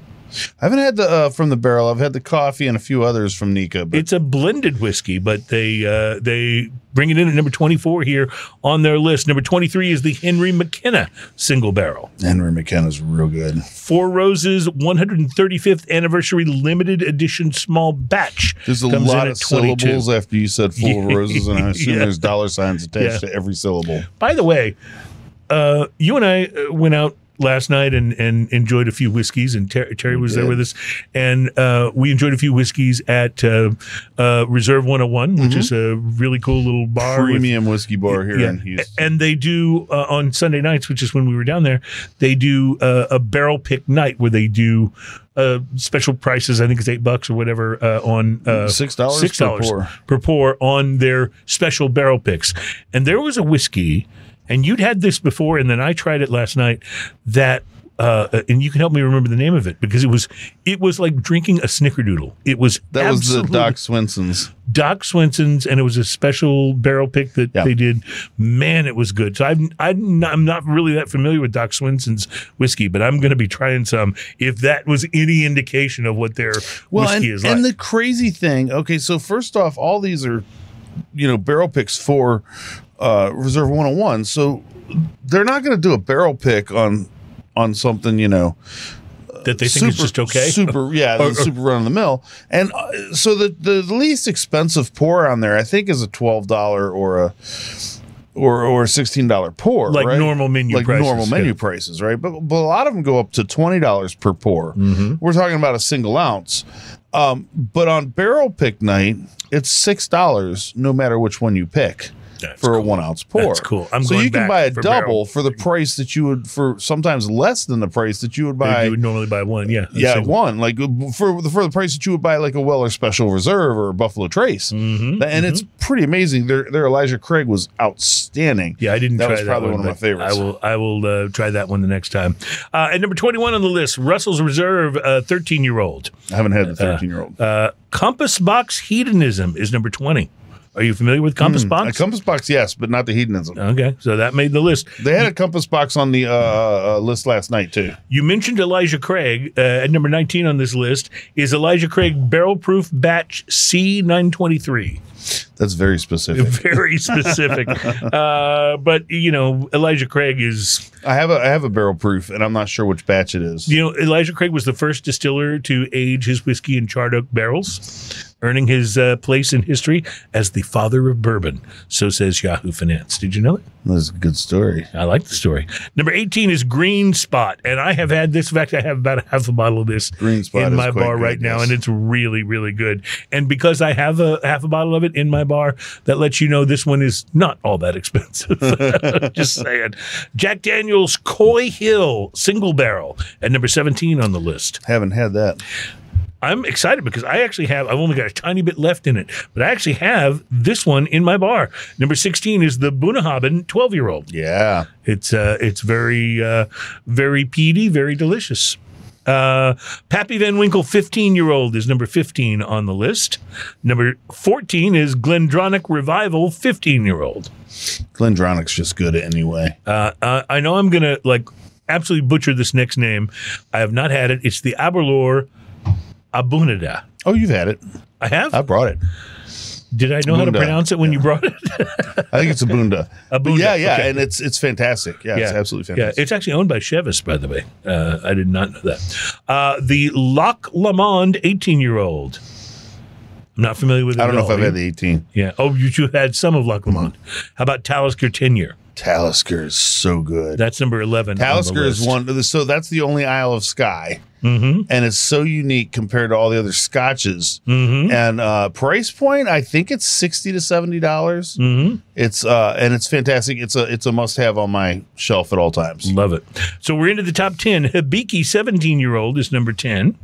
I haven't had the from the barrel. I've had the coffee and a few others from Nikka. But it's a blended whiskey, but they bring it in at number 24 here on their list. Number 23 is the Henry McKenna single barrel. Henry McKenna's real good. Four Roses 135th anniversary limited edition small batch. There's a lot of syllables after you said Four Roses, and I assume there's dollar signs attached to every syllable. By the way, you and I went out last night and enjoyed a few whiskeys, and Terry was there with us, and we enjoyed a few whiskeys at Reserve 101, which is a really cool little bar, premium whiskey bar here in Houston. And they do on Sunday nights, which is when we were down there, they do a barrel pick night where they do special prices. I think it's $8 or whatever on $6 per pour on their special barrel picks. And there was a whiskey, and you'd had this before, and then I tried it last night, that and you can help me remember the name of it, because it was like drinking a snickerdoodle. It was that was the Doc Swenson's. Doc Swenson's, and it was a special barrel pick that they did. Man, it was good. So I'm not really that familiar with Doc Swenson's whiskey, but I'm going to be trying some, if that was any indication of what their whiskey is like. And the crazy thing, okay, so first off, all these are, barrel picks for Reserve 101, so they're not going to do a barrel pick on something that they think is just okay, super run of the mill. And so the least expensive pour on there, I think, is a $12 or a $16 pour, like right? normal menu prices, right? But a lot of them go up to $20 per pour. We're talking about a single ounce. But on barrel pick night, it's $6 no matter which one you pick. For a 1 ounce pour. That's cool. So you can buy a double for the price that you would, for sometimes less than the price that you would buy. You would normally buy one, one. Like for the price that you would buy like a Weller Special Reserve or a Buffalo Trace. And it's pretty amazing. Their Elijah Craig was outstanding. Yeah, I didn't try that. That was probably one of my favorites. I will try that one the next time. At number 21 on the list, Russell's Reserve 13-year-old. I haven't had the 13-year-old. Compass Box Hedonism is number 20. Are you familiar with Compass Box? A Compass Box, yes, but not the hedonism. Okay, so that made the list. They had a Compass Box on the list last night, too. You mentioned Elijah Craig. At number 19 on this list is Elijah Craig Barrel Proof Batch C923. That's very specific. Very specific. But, Elijah Craig is... I have a barrel proof, and I'm not sure which batch it is. Elijah Craig was the first distiller to age his whiskey in charred oak barrels, earning his place in history as the father of bourbon. So says Yahoo Finance. Did you know that? That's a good story. I like the story. Number 18 is Green Spot, and I have had this. In fact, I have about half a bottle of this Green Spot in my is quite bar good, right now, yes. and it's really, really good. And because I have half a bottle of it in my bar, that lets you know this one is not all that expensive. Just saying. Jack Daniel's Coy Hill Single Barrel at number 17 on the list. Haven't had that. I'm excited because I've only got a tiny bit left in it, but I actually have this one in my bar. Number 16 is the Bunnahabhain 12-year-old. Yeah. It's very, very peaty, very delicious. Pappy Van Winkle 15-year-old is number 15 on the list. Number 14 is Glendronach Revival 15-year-old. Glendronach's just good anyway. I know I'm going to absolutely butcher this next name. I have not had it. It's the Aberlour Abunada. Oh, you've had it. I have? I brought it. Did I know how to pronounce it when you brought it? I think it's Abunda. Abunda. Yeah, Okay. and it's fantastic. Yeah, it's absolutely fantastic. Yeah, it's actually owned by Chevis, by the way. I did not know that. The Loch Lomond 18-year-old. I'm not familiar with it. I don't know if I've had the 18. Yeah. Oh, you had some of Loch Lomond. How about Talisker 10-year? Talisker is so good. That's number 11. Talisker on the is list. one. So that's the only Isle of Skye. Mm-hmm. And it's so unique compared to all the other scotches. Mm-hmm. And price point, I think it's $60 to $70. Mm-hmm. It's fantastic. It's a must have on my shelf at all times. Love it. So we're into the top 10. Hibiki 17-year-old is number 10.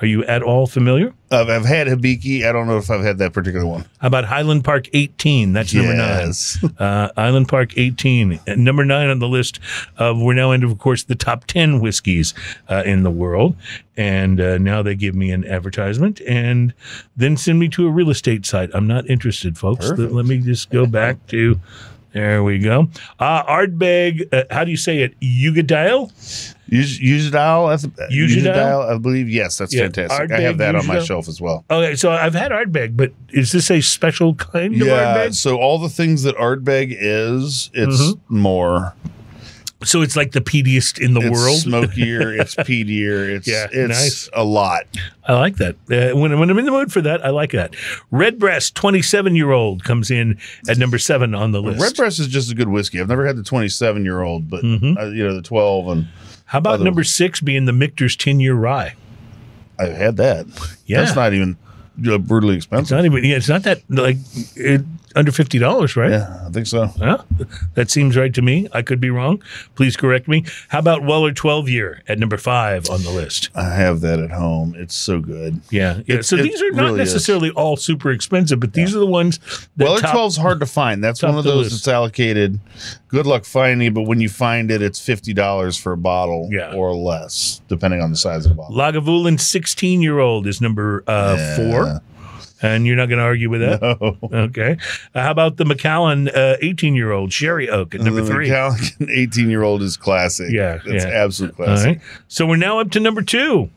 Are you at all familiar? I've had Hibiki. I don't know if I've had that particular one. How about Highland Park 18? That's number 9. Highland Park 18. Number 9 on the list. We're now into, of course, the top 10 whiskeys in the world. And now they give me an advertisement and then send me to a real estate site. I'm not interested, folks. Let me just go back to... There we go. Ardbeg, how do you say it? Ugadale? Ugadale, I believe. Yes, that's fantastic. Ardbeg, I have that on my Ugadale. shelf as well. Okay, so I've had Ardbeg, but is this a special kind of Ardbeg? So all the things that Ardbeg is, it's more. So it's like the peatiest in the It's world? smokier, it's peatier, it's nice. a lot. I like that. When I'm in the mood for that, I like that. Redbreast, 27-year-old, comes in at number 7 on the list. Redbreast is just a good whiskey. I've never had the 27-year-old, but the 12 and. How about number 6 being the Michter's 10-year rye? I've had that. Yeah. That's not even brutally expensive. It's not that under $50, right? Yeah, I think so. Well, that seems right to me. I could be wrong. Please correct me. How about Weller 12-year at number 5 on the list? I have that at home. It's so good. Yeah. So these are not really necessarily all super expensive, but these are the ones that Weller 12 is hard to find. That's one of those list. that's allocated. Good luck finding it, but when you find it, it's $50 for a bottle or less, depending on the size of the bottle. Lagavulin 16-year-old is number 4. And you're not going to argue with that? No. Okay. How about the Macallan 18-year-old Sherry Oak at number 3? The Macallan 18-year-old is classic. Yeah. It's absolute classic. All right. So we're now up to number 2.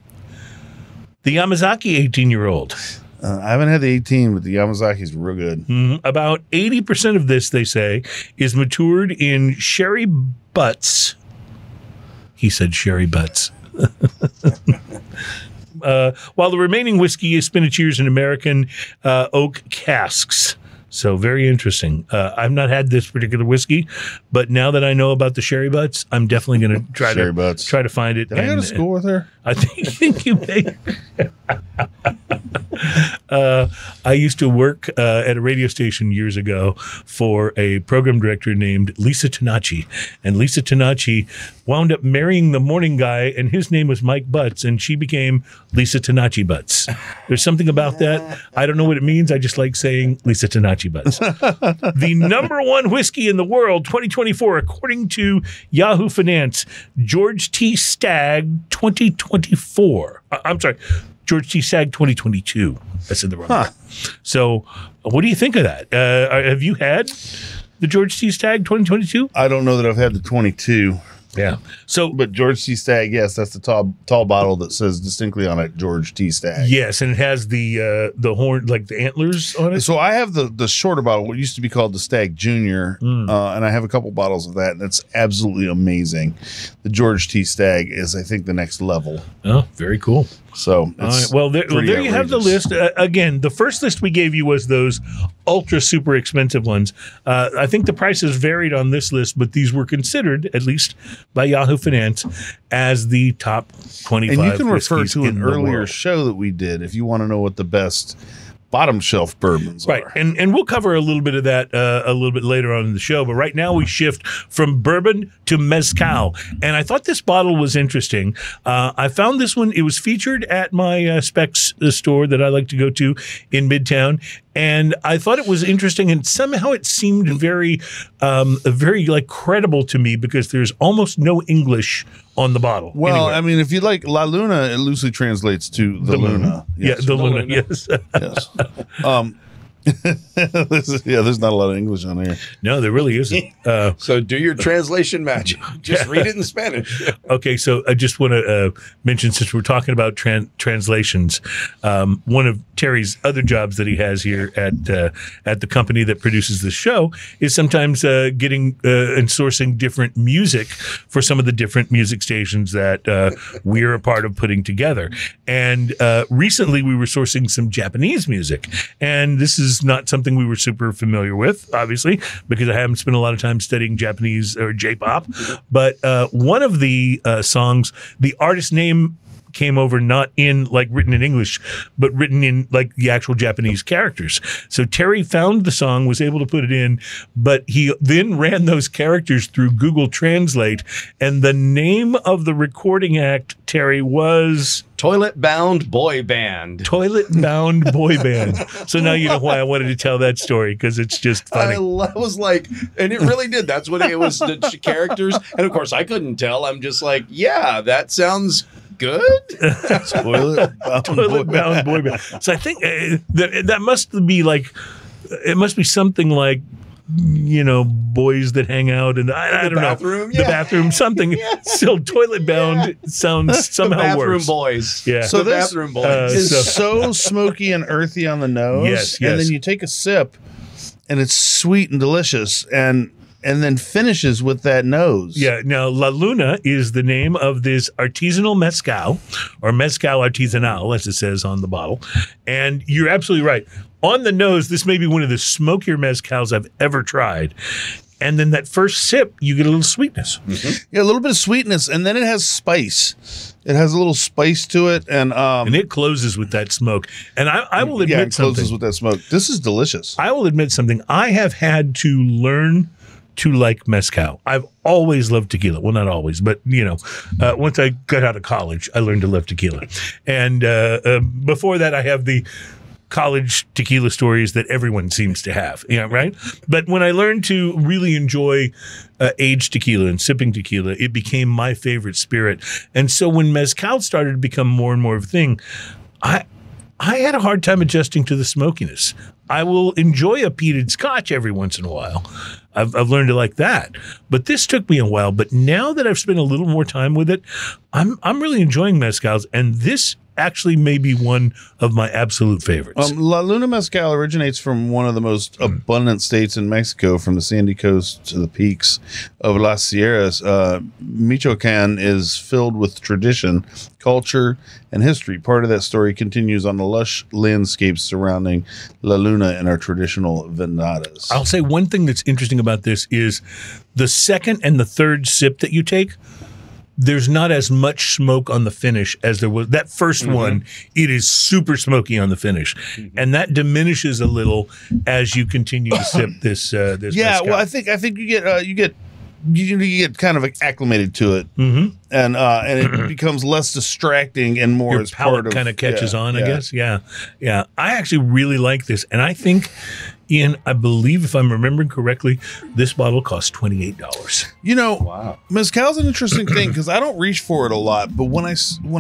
The Yamazaki 18-year-old. I haven't had the 18, but the Yamazaki's real good. About 80% of this, they say, is matured in sherry butts. He said sherry butts. While the remaining whiskey is spinach years in American oak casks. So very interesting. I've not had this particular whiskey, but now that I know about the sherry butts, I'm definitely going to try to find it. Did I go to school with her? I think you may. I used to work at a radio station years ago for a program director named Lisa Tanachi. And Lisa Tanachi wound up marrying the morning guy, and his name was Mike Butts, and she became Lisa Tanachi Butts. There's something about that. I don't know what it means. I just like saying Lisa Tanachi Butts. The number 1 whiskey in the world, 2024, according to Yahoo Finance, George T. Stagg 2024. I'm sorry. George T. Stagg 2022. I said the wrong one. So, what do you think of that? Have you had the George T. Stagg 2022? I don't know that I've had the 22. Yeah. So, but George T. Stagg, yes, that's the tall bottle that says distinctly on it George T. Stagg. Yes, and it has the horn, like the antlers on it. So I have the shorter bottle, what used to be called the Stagg Junior, and I have a couple bottles of that, and it's absolutely amazing. The George T. Stagg is, I think, the next level. Oh, very cool. So, all right. Well, there you have the list. Again, the first list we gave you was those ultra super expensive ones. I think the prices varied on this list, but these were considered, at least by Yahoo Finance, as the top 25. And you can refer to an an earlier show that we did if you want to know what the best bottom shelf bourbons are. Right, and we'll cover a little bit of that a little bit later on in the show, but right now we shift from bourbon to mezcal, and I thought this bottle was interesting. I found this one, it was featured at my Specs store that I like to go to in Midtown, and I thought it was interesting, and somehow it seemed very like credible to me because there's almost no English on the bottle. Well, anywhere. I mean, if you like La Luna, it loosely translates to the Luna. Yes. Yeah, the Luna. Yes. Yes. There's not a lot of English on here. No, there really isn't. So do your translation magic. Just read it in Spanish. Okay, so I just want to mention, since we're talking about translations, one of Terry's other jobs that he has here at the company that produces the show is sometimes getting and sourcing different music for some of the different music stations that we're a part of putting together. And recently we were sourcing some Japanese music, and this is not something we were super familiar with, obviously, because I haven't spent a lot of time studying Japanese or J-pop. But one of the songs, the artist name came over not in like written in English, but written in like the actual Japanese characters. So Terry found the song, was able to put it in, but he then ran those characters through Google Translate, and the name of the recording act, Terry, was Toilet Bound Boy Band. Toilet Bound Boy Band. So now you know why I wanted to tell that story, because it's just funny. I was like, and it really did. That's what it was, the characters. And of course, I couldn't tell. I'm just like, yeah, that sounds good. Toilet Bound Boy Band. So I think that must be like, it must be something like, you know, boys that hang out and I don't know, the bathroom, something. Still, toilet bound sounds somehow the bathroom worse. Boys. Yeah. So the bathroom boys is so smoky and earthy on the nose. Yes. And then you take a sip, and it's sweet and delicious, and then finishes with that nose. Yeah. Now, La Luna is the name of this artisanal mezcal, or Mezcal Artesanal, as it says on the bottle. And you're absolutely right. On the nose, this may be one of the smokier mezcals I've ever tried. And then that first sip, you get a little sweetness. Mm-hmm. Yeah, a little bit of sweetness, and then it has spice. It has a little spice to it, and it closes with that smoke. And I will admit it closes with that smoke. This is delicious. I will admit something. I have had to learn to like mezcal. I've always loved tequila. Well, not always, but you know, once I got out of college, I learned to love tequila. And before that, I have the college tequila stories that everyone seems to have, you know, right? But when I learned to really enjoy aged tequila and sipping tequila, it became my favorite spirit. And so when mezcal started to become more and more of a thing, I had a hard time adjusting to the smokiness. I will enjoy a peated scotch every once in a while. I've learned to like that, but this took me a while. But now that I've spent a little more time with it, I'm really enjoying mezcals, and this actually may be one of my absolute favorites. La Luna Mezcal originates from one of the most abundant states in Mexico, from the sandy coast to the peaks of Las Sierras. Michoacan is filled with tradition, culture, and history. Part of that story continues on the lush landscapes surrounding La Luna and our traditional venadas. I'll say one thing that's interesting about this is the second and the third sip that you take, there's not as much smoke on the finish as there was. That first one, it is super smoky on the finish. And that diminishes a little as you continue to sip this yeah, mezcal. well, I think you get kind of acclimated to it, and it becomes less distracting and more your as palate part of kind of catches on, I guess. Yeah. I actually really like this, and I think, Ian, I believe if I'm remembering correctly, this bottle costs $28. You know, mezcal's an interesting thing because I don't reach for it a lot, but when I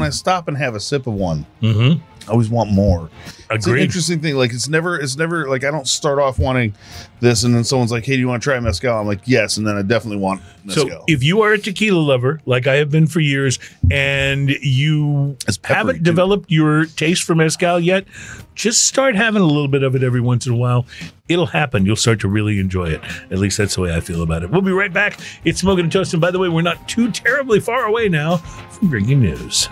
stop and have a sip of one, I always want more. It's an Agreed. interesting thing. Like it's never like I don't start off wanting this and then someone's like, hey, do you want to try mezcal? I'm like, yes, and then I definitely want mezcal. So if you are a tequila lover, like I have been for years, and you haven't developed your taste for mezcal yet, just start having a little bit of it every once in a while. It'll happen. You'll start to really enjoy it. At least that's the way I feel about it. We'll be right back. It's Smoking and Toast. And by the way, we're not too terribly far away now from Drinking News.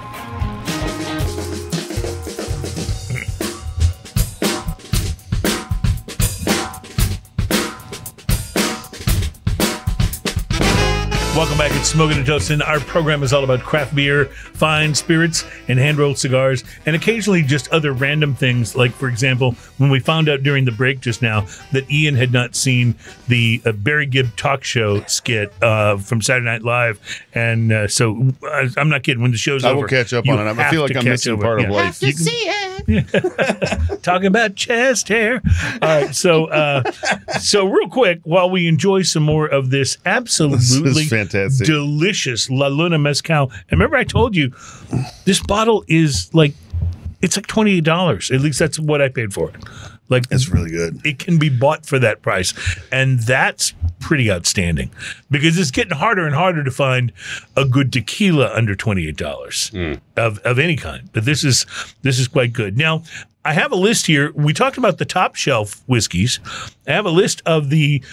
Welcome back. It's Smoking and Toastin'. Our program is all about craft beer, fine spirits, and hand-rolled cigars, and occasionally just other random things. Like, for example, when we found out during the break just now that Ian had not seen the Barry Gibb talk show skit from Saturday Night Live, and so I'm not kidding. When the show's over, I will catch up on it. I feel like I'm missing part of life. You can see it. Talking about chest hair. All right, so real quick, while we enjoy some more of this absolutely fantastic, delicious La Luna Mezcal. And remember I told you, this bottle is like, it's like $28. At least that's what I paid for it. Like, it's really good. It can be bought for that price. And that's pretty outstanding because it's getting harder and harder to find a good tequila under $28 of any kind. But this is quite good. Now, I have a list here. We talked about the top shelf whiskeys. I have a list of the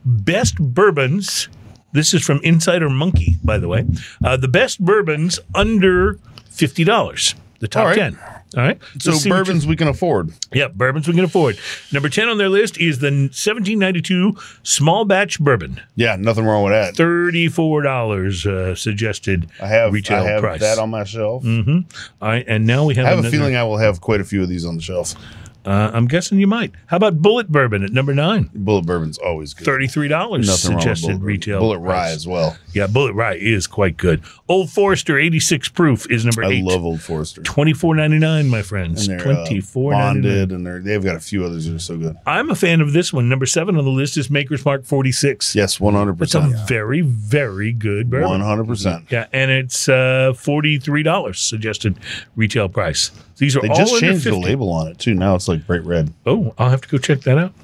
best bourbons. This is from Insider Monkey, by the way. The best bourbons under $50. The top 10. All right. So bourbons we can afford. Yeah, bourbons we can afford. Number 10 on their list is the 1792 small batch bourbon. Yeah, nothing wrong with that. $34 suggested retail price. I have that on my shelf. Mm-hmm. All right, and now we have I have a feeling I will have quite a few of these on the shelf. I'm guessing you might. How about Bullet Bourbon at number 9? Bullet Bourbon's always good. $33 suggested retail Bullet price. Rye as well. Yeah, Bullet Rye is quite good. Old Forester 86 proof is number 8. I love Old Forester. $24.99, my friends. And they're $24.99. bonded, and they've got a few others that are so good. I'm a fan of this one. Number 7 on the list is Maker's Mark 46. Yes, 100%. It's a very, very good bourbon. 100%. Yeah, and it's $43 suggested retail price. These are they all just under changed 50. the label on it too. Now it's like bright red. Oh, I'll have to go check that out.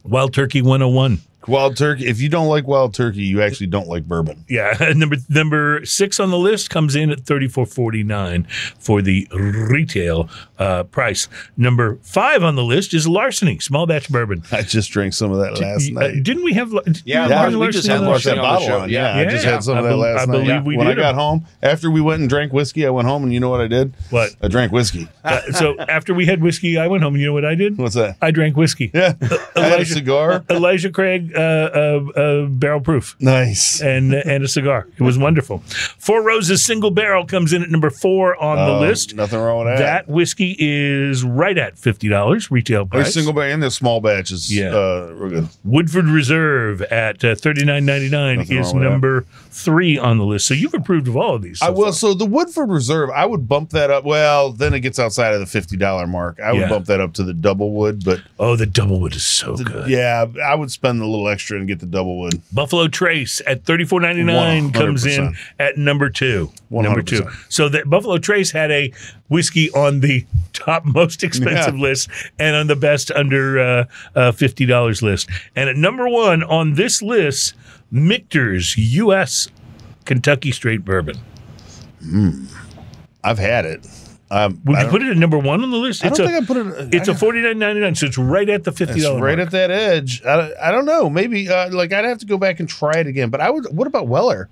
Wild Turkey 101. Wild Turkey. If you don't like Wild Turkey, you actually don't like bourbon. Yeah, number 6 on the list comes in at $34.49 for the retail price. Number 5 on the list is Larceny Small Batch Bourbon. I just drank some of that last night. Didn't we have? We just had Larceny on the show. Yeah, I just had some of that last night. I believe we when did. I got home, after we went and drank whiskey, I went home and you know what I did? What? I drank whiskey. So after we had whiskey, I went home and you know what I did? What's that? I drank whiskey. Yeah, I had a cigar. Elijah Craig barrel proof. Nice. And a cigar. It was wonderful. Four Roses Single Barrel comes in at number 4 on the list. Nothing wrong with that. That whiskey is right at $50 retail price. There's single batch and the small batch is real good. Woodford Reserve at $39.99 is number 3 on the list. So you've approved of all of these. So the Woodford Reserve, I would bump that up. Well, then it gets outside of the $50 mark. I would bump that up to the Double Wood, but the Double Wood is so good. Yeah, I would spend a little extra and get the Double Wood. Buffalo Trace at $34.99 comes in at number 2. 100%. Number 2. So that Buffalo Trace had a whiskey on the top most expensive list and on the best under $50 list. And at number 1 on this list, Michter's U.S. Kentucky Straight Bourbon. I've had it. Would you put it at number 1 on the list? I don't think I put it. It's a $49.99, so it's right at the $50 mark. Right at that edge. I don't know. Maybe I'd have to go back and try it again. But what about Weller?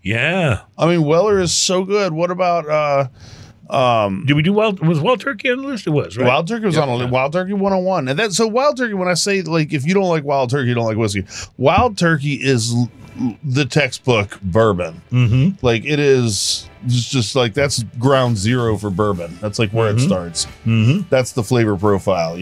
Yeah, I mean Weller is so good. What about? Did we do was Wild Turkey on the list? It was, right? Wild Turkey was on the list. Wild Turkey 101. And so Wild Turkey, when I say if you don't like Wild Turkey, you don't like whiskey. Wild Turkey is the textbook bourbon. Mm-hmm. It is just that's ground zero for bourbon. That's where it starts. Mm-hmm. That's the flavor profile,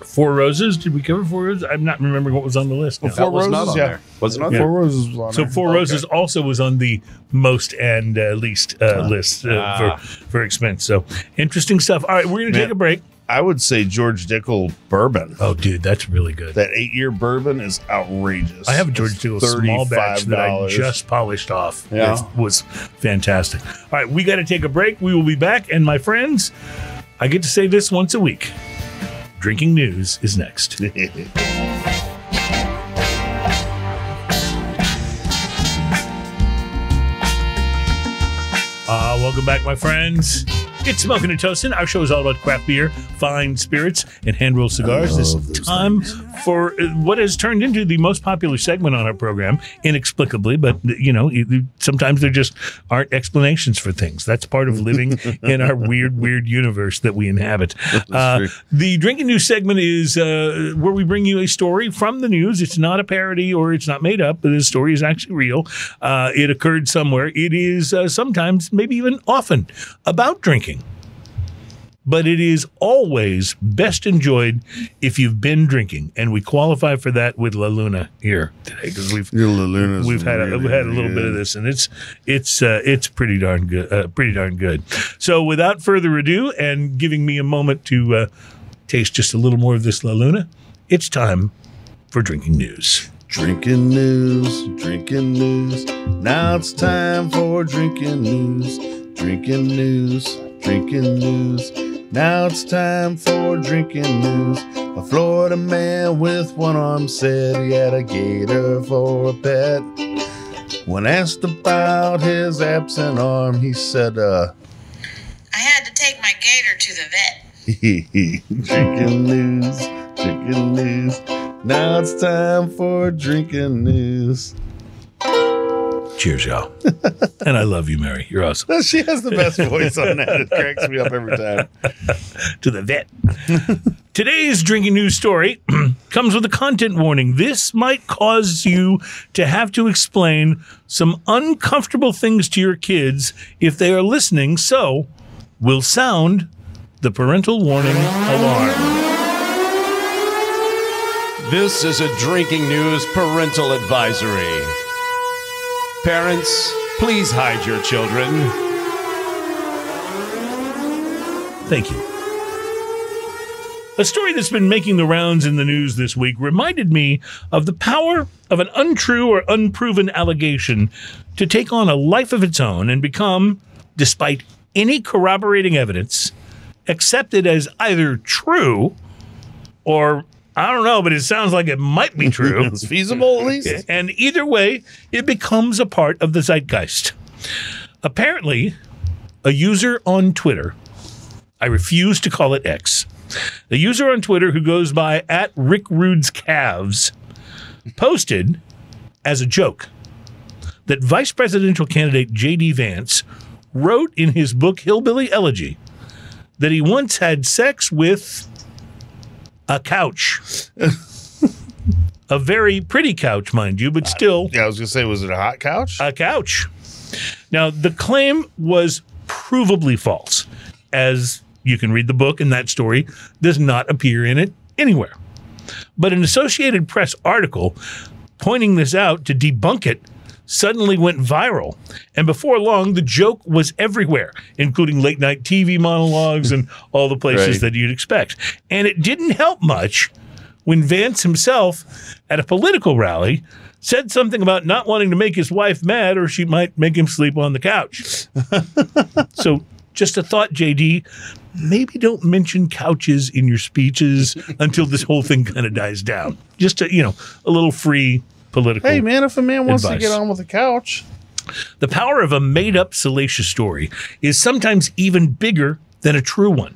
Four Roses. Did we cover Four Roses? I'm not remembering what was on the list. Well, Four Roses, not on there. Was it on there? Four Roses was on so there. Four Roses also was on the most and least list for expense. So interesting stuff. All right, we're going to take a break. I would say George Dickel bourbon. Oh, dude, that's really good. That 8-year bourbon is outrageous. I have a George Dickel small batch that I just polished off. Yeah. It was fantastic. All right, we got to take a break. We will be back. And my friends, I get to say this once a week. Drinking News is next. Welcome back, my friends. It's Smoking and Toasting. Our show is all about craft beer, fine spirits, and hand-rolled cigars. This time for what has turned into the most popular segment on our program, inexplicably, but, sometimes there just aren't explanations for things. That's part of living in our weird universe that we inhabit. The Drinking News segment is where we bring you a story from the news. It's not a parody or it's not made up, but the story is actually real. It occurred somewhere. It is sometimes, maybe even often, about drinking. But it is always best enjoyed if you've been drinking, and we qualify for that with La Luna here today because we've had a little bit of this, and it's pretty darn good. So, without further ado, and giving me a moment to taste just a little more of this La Luna, it's time for Drinking News. Drinking news. Now it's time for drinking news. Drinking news. Now it's time for drinking news. A Florida man with one arm said he had a gator for a pet. When asked about his absent arm, he said, I had to take my gator to the vet. Drinking news. Now it's time for drinking news. Cheers, y'all. And I love you, Mary. You're awesome. She has the best voice on that. It cracks me up every time. To the vet. Today's Drinking News story comes with a content warning. This might cause you to have to explain some uncomfortable things to your kids if they are listening, so we'll sound the parental warning alarm. This is a Drinking News parental advisory. Parents, please hide your children. Thank you. A story that's been making the rounds in the news this week reminded me of the power of an untrue or unproven allegation to take on a life of its own and become, despite any corroborating evidence, accepted as either true or, I don't know, but it sounds like it might be true. It's feasible, at least. And either way, it becomes a part of the zeitgeist. Apparently, a user on Twitter, I refuse to call it X, a user on Twitter who goes by @RickRude'sCalves, posted as a joke that vice presidential candidate J.D. Vance wrote in his book Hillbilly Elegy that he once had sex with a couch. A very pretty couch, mind you, but still. Yeah, I was going to say, was it a hot couch? A couch. Now, the claim was provably false, as you can read the book, and that story does not appear in it anywhere. But an Associated Press article pointing this out to debunk it suddenly went viral. And before long, the joke was everywhere, including late-night TV monologues and all the places that you'd expect. And it didn't help much when Vance himself, at a political rally, said something about not wanting to make his wife mad or she might make him sleep on the couch. So just a thought, JD, maybe don't mention couches in your speeches until this whole thing kind of dies down. Just a little free political Hey, man, if a man wants advice. to get on with a couch. The power of a made-up, salacious story is sometimes even bigger than a true one.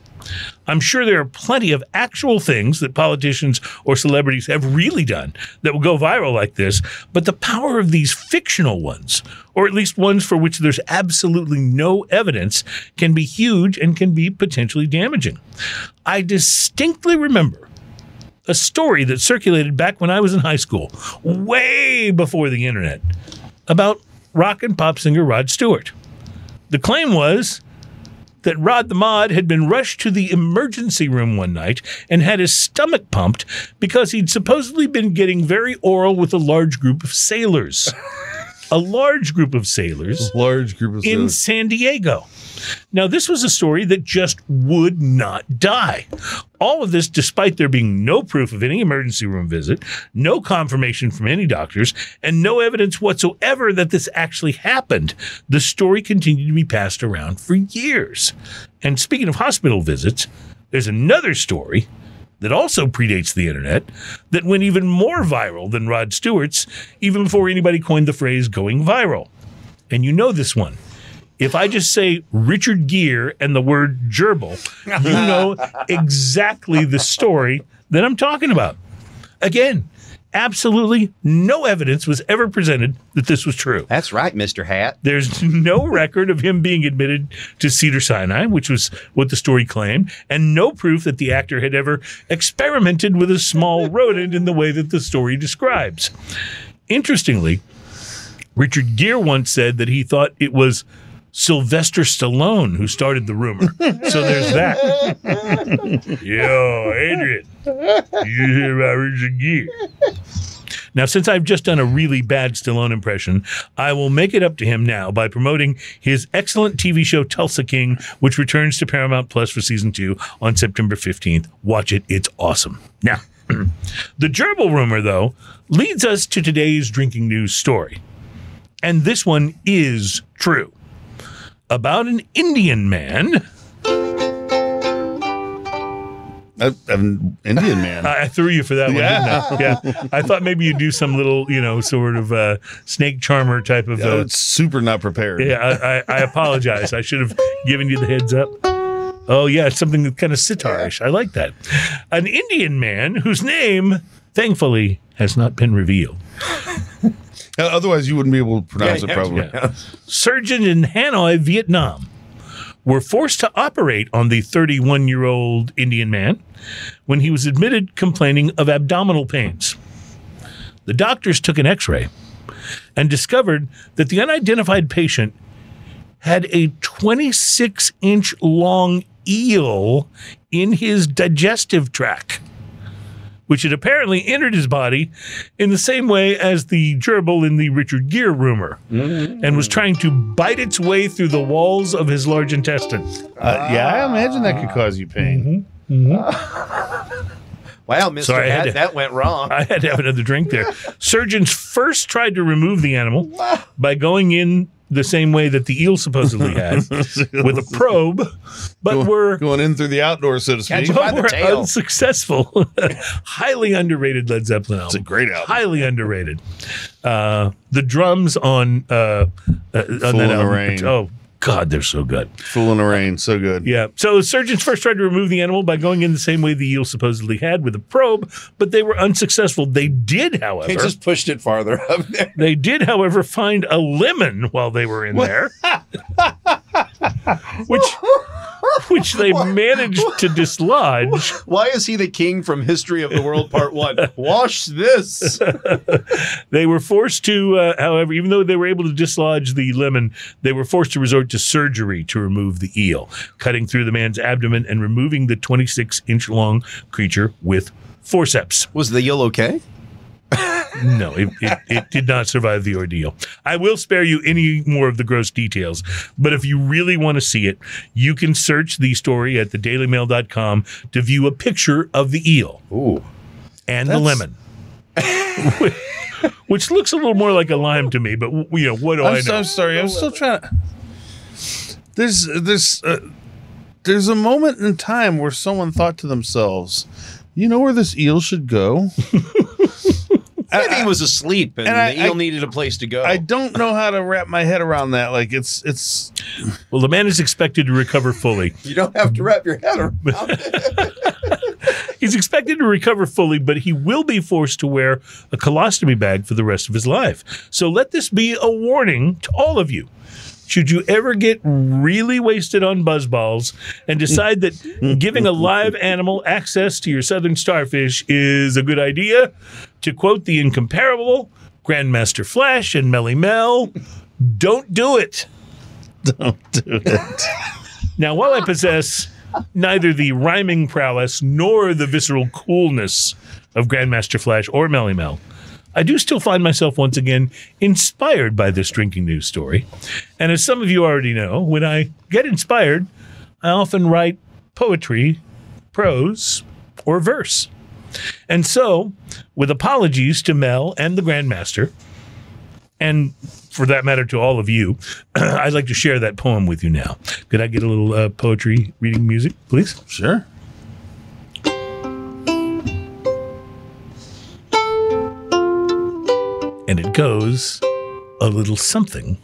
I'm sure there are plenty of actual things that politicians or celebrities have really done that will go viral like this, but the power of these fictional ones, or at least ones for which there's absolutely no evidence, can be huge and can be potentially damaging. I distinctly remember a story that circulated back when I was in high school, way before the internet, about rock and pop singer Rod Stewart. The claim was that Rod the Mod had been rushed to the emergency room one night and had his stomach pumped because he'd supposedly been getting very oral with a large group of sailors. A large group of sailors in San Diego. Now, this was a story that just would not die. All of this despite there being no proof of any emergency room visit, no confirmation from any doctors, and no evidence whatsoever that this actually happened. The story continued to be passed around for years. And speaking of hospital visits, there's another story that also predates the internet that went even more viral than Rod Stewart's, even before anybody coined the phrase going viral. And you know this one. If I just say Richard Gere and the word gerbil, you know exactly the story that I'm talking about. Again, absolutely no evidence was ever presented that this was true. That's right, Mr. Hat. There's no record of him being admitted to Cedars-Sinai, which was what the story claimed, and no proof that the actor had ever experimented with a small rodent in the way that the story describes. Interestingly, Richard Gere once said that he thought it was Sylvester Stallone who started the rumor. So there's that. Yo, Adrian, you hear about Richard Gere? Now, since I've just done a really bad Stallone impression, I will make it up to him now by promoting his excellent TV show Tulsa King, which returns to Paramount Plus for season 2 on September 15th. Watch it. It's awesome. Now, the gerbil rumor, though, leads us to today's drinking news story. And this one is true. About an Indian man. An Indian man. I threw you for that one, didn't I? Yeah. I thought maybe you'd do some little, sort of snake charmer type of. It's super not prepared. Yeah, I apologize. I should have given you the heads up. Oh, yeah, it's something kind of sitarish. I like that. An Indian man whose name, thankfully, has not been revealed. Otherwise, you wouldn't be able to pronounce it probably. Yeah. Surgeons in Hanoi, Vietnam, were forced to operate on the 31-year-old Indian man when he was admitted complaining of abdominal pains. The doctors took an x-ray and discovered that the unidentified patient had a 26-inch long eel in his digestive tract, which had apparently entered his body in the same way as the gerbil in the Richard Gere rumor, and was trying to bite its way through the walls of his large intestine. Yeah, I imagine that could cause you pain. Wow, Mr. Hat, that went wrong. I had to have another drink there. Surgeons first tried to remove the animal by going in the same way that the eel supposedly had, with a probe, but were going in through the outdoors, so to speak. By the tail. Unsuccessful. Highly underrated Led Zeppelin album. It's a great album. Highly underrated. The drums on that album. Rain. Oh, God, they're so good. Fool in the Rain, so good. Yeah. So surgeons first tried to remove the animal by going in the same way the eel supposedly had, with a probe, but they were unsuccessful. They did, however. They just pushed it farther up there. They did, however, find a lemon while they were in there, which they managed to dislodge. Why is he the king from History of the World Part 1? Wash this. They were forced to, however, even though they were able to dislodge the lemon, they were forced to resort to surgery to remove the eel, cutting through the man's abdomen and removing the 26-inch long creature with forceps. Was the eel okay? No, it did not survive the ordeal. I will spare you any more of the gross details, but if you really want to see it, you can search the story at thedailymail.com to view a picture of the eel. Ooh. And the lemon. Which looks a little more like a lime to me, but what do I know? I'm sorry. I'm still trying to... There's a moment in time where someone thought to themselves, you know where this eel should go? Maybe he was asleep and the eel needed a place to go. I don't know how to wrap my head around that. Like it's. Well, the man is expected to recover fully. You don't have to wrap your head around it. He's expected to recover fully, but he will be forced to wear a colostomy bag for the rest of his life. So let this be a warning to all of you. Should you ever get really wasted on buzzballs and decide that giving a live animal access to your southern starfish is a good idea, to quote the incomparable Grandmaster Flash and Melly Mel, don't do it. Don't do it. Now, while I possess neither the rhyming prowess nor the visceral coolness of Grandmaster Flash or Melly Mel, I do still find myself once again inspired by this drinking news story. And as some of you already know, when I get inspired, I often write poetry, prose, or verse. And so, with apologies to Mel and the Grandmaster, and for that matter to all of you, I'd like to share that poem with you now. Could I get a little poetry reading music, please? Sure. And it goes a little something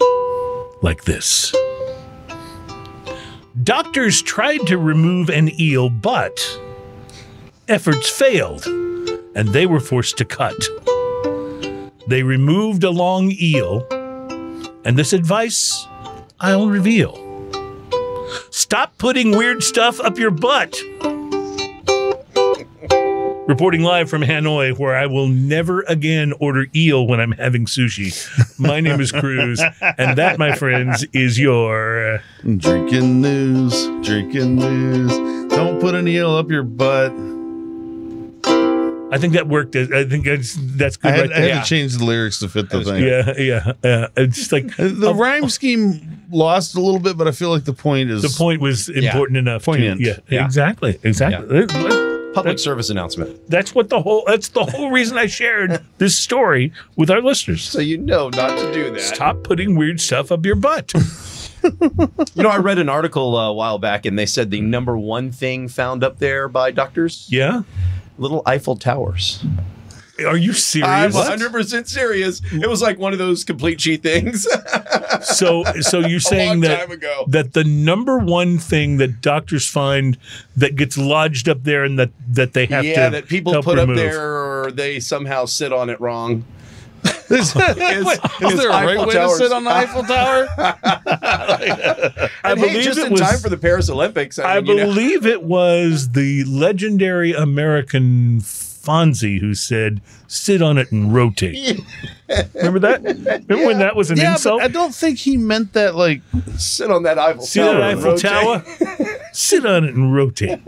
like this. Doctors tried to remove an eel, but efforts failed, and they were forced to cut. They removed a long eel, and this advice I'll reveal. Stop putting weird stuff up your butt. Reporting live from Hanoi, where I will never again order eel when I'm having sushi. My name is Cruz, and that, my friends, is your... Drinking news. Don't put an eel up your butt. I think that worked. I think that's good. I had to change the lyrics to fit the thing. Yeah. It's just like... The rhyme scheme lost a little bit, but I feel like the point was important enough. Poignant. Yeah, exactly. Yeah. Public service announcement. That's the whole reason I shared this story with our listeners. So you know not to do that. Stop putting weird stuff up your butt. I read an article a while back, and they said the number one thing found up there by doctors. Yeah. Little Eiffel Towers. Are you serious? I'm 100% serious. It was like one of those complete cheat things. So you're saying that the number one thing that doctors find that gets lodged up there and that they have to that people put up there, or they somehow sit on it wrong. Is there a right way to sit on the Eiffel Tower? I believe just it in was time for the Paris Olympics. I believe it was the legendary American Fonzie who said, "Sit on it and rotate." Remember that? Remember when that was an insult? But I don't think he meant that like sit on that Eiffel Tower. See that Eiffel Tower? Sit on it and rotate.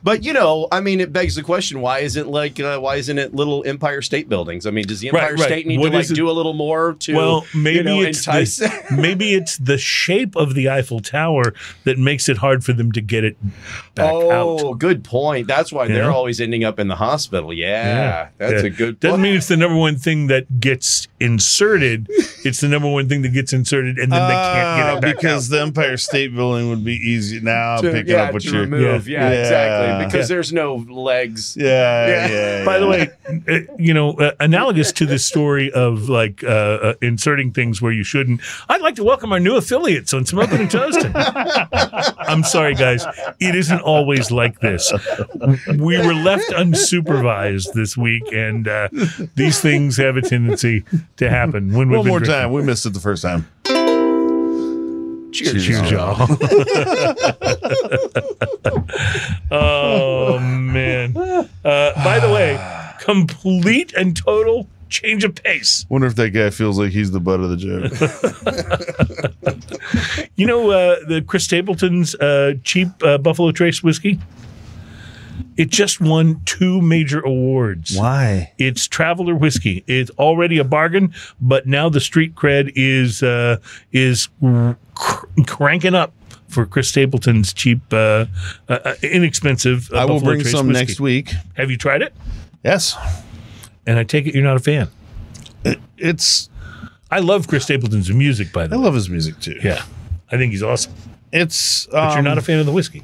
But it begs the question: why isn't it little Empire State Buildings? I mean, does the Empire State need to do a little more to? Well, maybe entice? Maybe it's the shape of the Eiffel Tower that makes it hard for them to get it back out. Oh, good point. That's why they're always ending up in the hospital. Yeah. That's a good point. Doesn't mean it's the number one thing that gets inserted. It's the number one thing that gets inserted, and then they can't get it back because out. the Empire State Building would be easy now. Picking up what you're remove. Yeah, exactly. Because there's no legs. Yeah. By the way, analogous to the story of inserting things where you shouldn't, I'd like to welcome our new affiliates on Smoking and Toasting. I'm sorry, guys. It isn't always like this. We were left unsupervised this week, and these things have a tendency to happen. One more time. We missed it the first time. Cheers, y'all. Oh, man. By the way, complete and total change of pace. Wonder if that guy feels like he's the butt of the joke. The Chris Stapleton's cheap Buffalo Trace whiskey? It just won 2 major awards. Why? It's Traveler whiskey. It's already a bargain, but now the street cred is cranking up for Chris Stapleton's cheap, inexpensive. I will bring some whiskey. next week. Have you tried it? Yes. And I take it you're not a fan. I love Chris Stapleton's music, by the way. I love his music too. Yeah, I think he's awesome. But you're not a fan of the whiskey.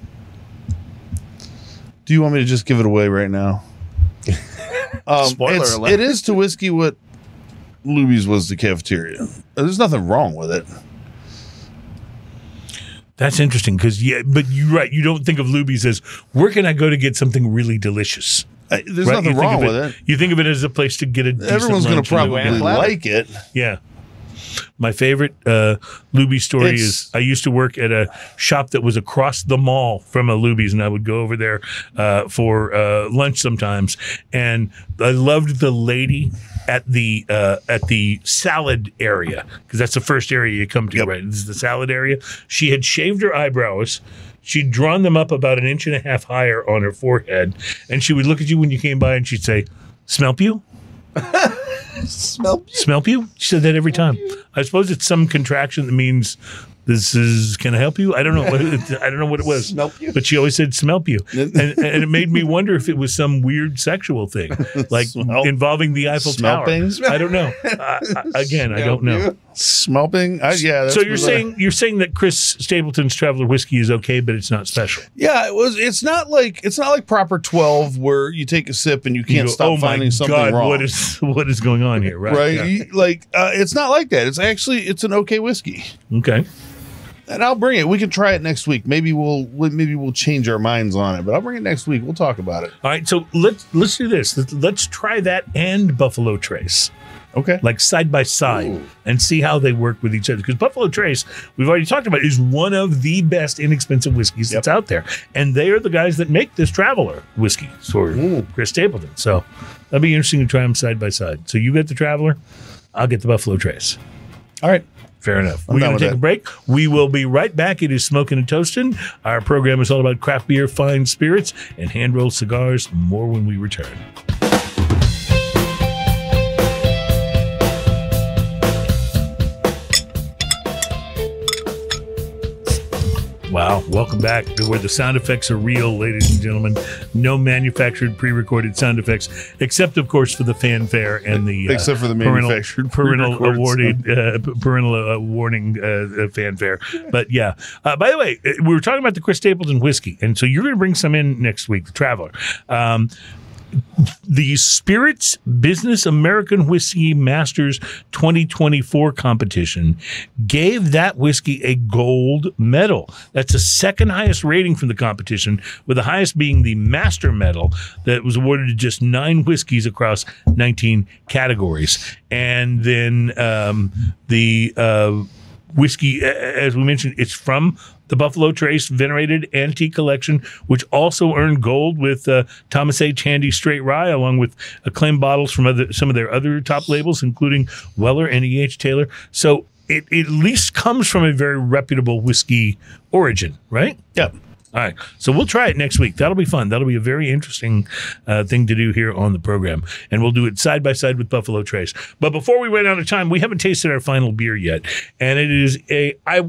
Do you want me to just give it away right now? Spoiler alert. It is to whiskey what Luby's was to cafeteria. There's nothing wrong with it. That's interesting because but you're right. You don't think of Luby's as where can I go to get something really delicious? There's nothing wrong with it. You think of it as a place to get a decent Everyone's going to probably like it. Yeah. My favorite Luby story is I used to work at a shop that was across the mall from a Luby's, and I would go over there for lunch sometimes. And I loved the lady at the salad area, because that's the first area you come to, right? This is the salad area. She had shaved her eyebrows. She'd drawn them up about 1.5 inches higher on her forehead, and she would look at you when you came by, and she'd say, "Smell you?" Smell you? Smell you? She said that every time. I suppose it's some contraction that means Can I help you? I don't know. I don't know what it was. Smell you? But she always said smell you. And it made me wonder if it was some weird sexual thing, like involving the Eiffel Tower. I don't know. Again, I don't know. Smelping? Yeah. So you're saying that Chris Stapleton's Traveler whiskey is okay, but it's not special. Yeah, it's not like proper 12 where you take a sip and you can't stop finding something wrong. What is going on here? Right. Yeah. It's not like that. It's an okay whiskey. Okay. And I'll bring it. We can try it next week. Maybe we'll change our minds on it, but I'll bring it next week. We'll talk about it. All right. So let's do this. Let's try that and Buffalo Trace. Okay. Like side by side and see how they work with each other. Because Buffalo Trace, we've already talked about, is one of the best inexpensive whiskeys that's out there. And they are the guys that make this Traveler whiskey for Chris Stapleton. So that'd be interesting to try them side by side. So you get the Traveler, I'll get the Buffalo Trace. All right. Fair enough. We're going to take a break. We will be right back. It is Smoking and Toasting. Our program is all about craft beer, fine spirits, and hand-rolled cigars. More when we return. Wow. Welcome back to where the sound effects are real, ladies and gentlemen. No manufactured, pre-recorded sound effects, except, of course, for the fanfare and the except for the manufactured parental warning fanfare. But yeah. By the way, we were talking about the Chris Stapleton whiskey, and so you're going to bring some in next week, the Traveler. The Spirits Business American Whiskey Masters 2024 competition gave that whiskey a gold medal. That's the second highest rating from the competition, with the highest being the Master Medal that was awarded to just 9 whiskeys across 19 categories. And then the whiskey, as we mentioned, it's from the Buffalo Trace Venerated Antique Collection, which also earned gold with Thomas H. Handy Straight Rye, along with acclaimed bottles from some of their other top labels, including Weller and E.H. Taylor. So it at least comes from a very reputable whiskey origin, right? Yep. All right. So we'll try it next week. That'll be fun. That'll be a very interesting thing to do here on the program. And we'll do it side by side with Buffalo Trace. But before we run out of time, we haven't tasted our final beer yet. And it is I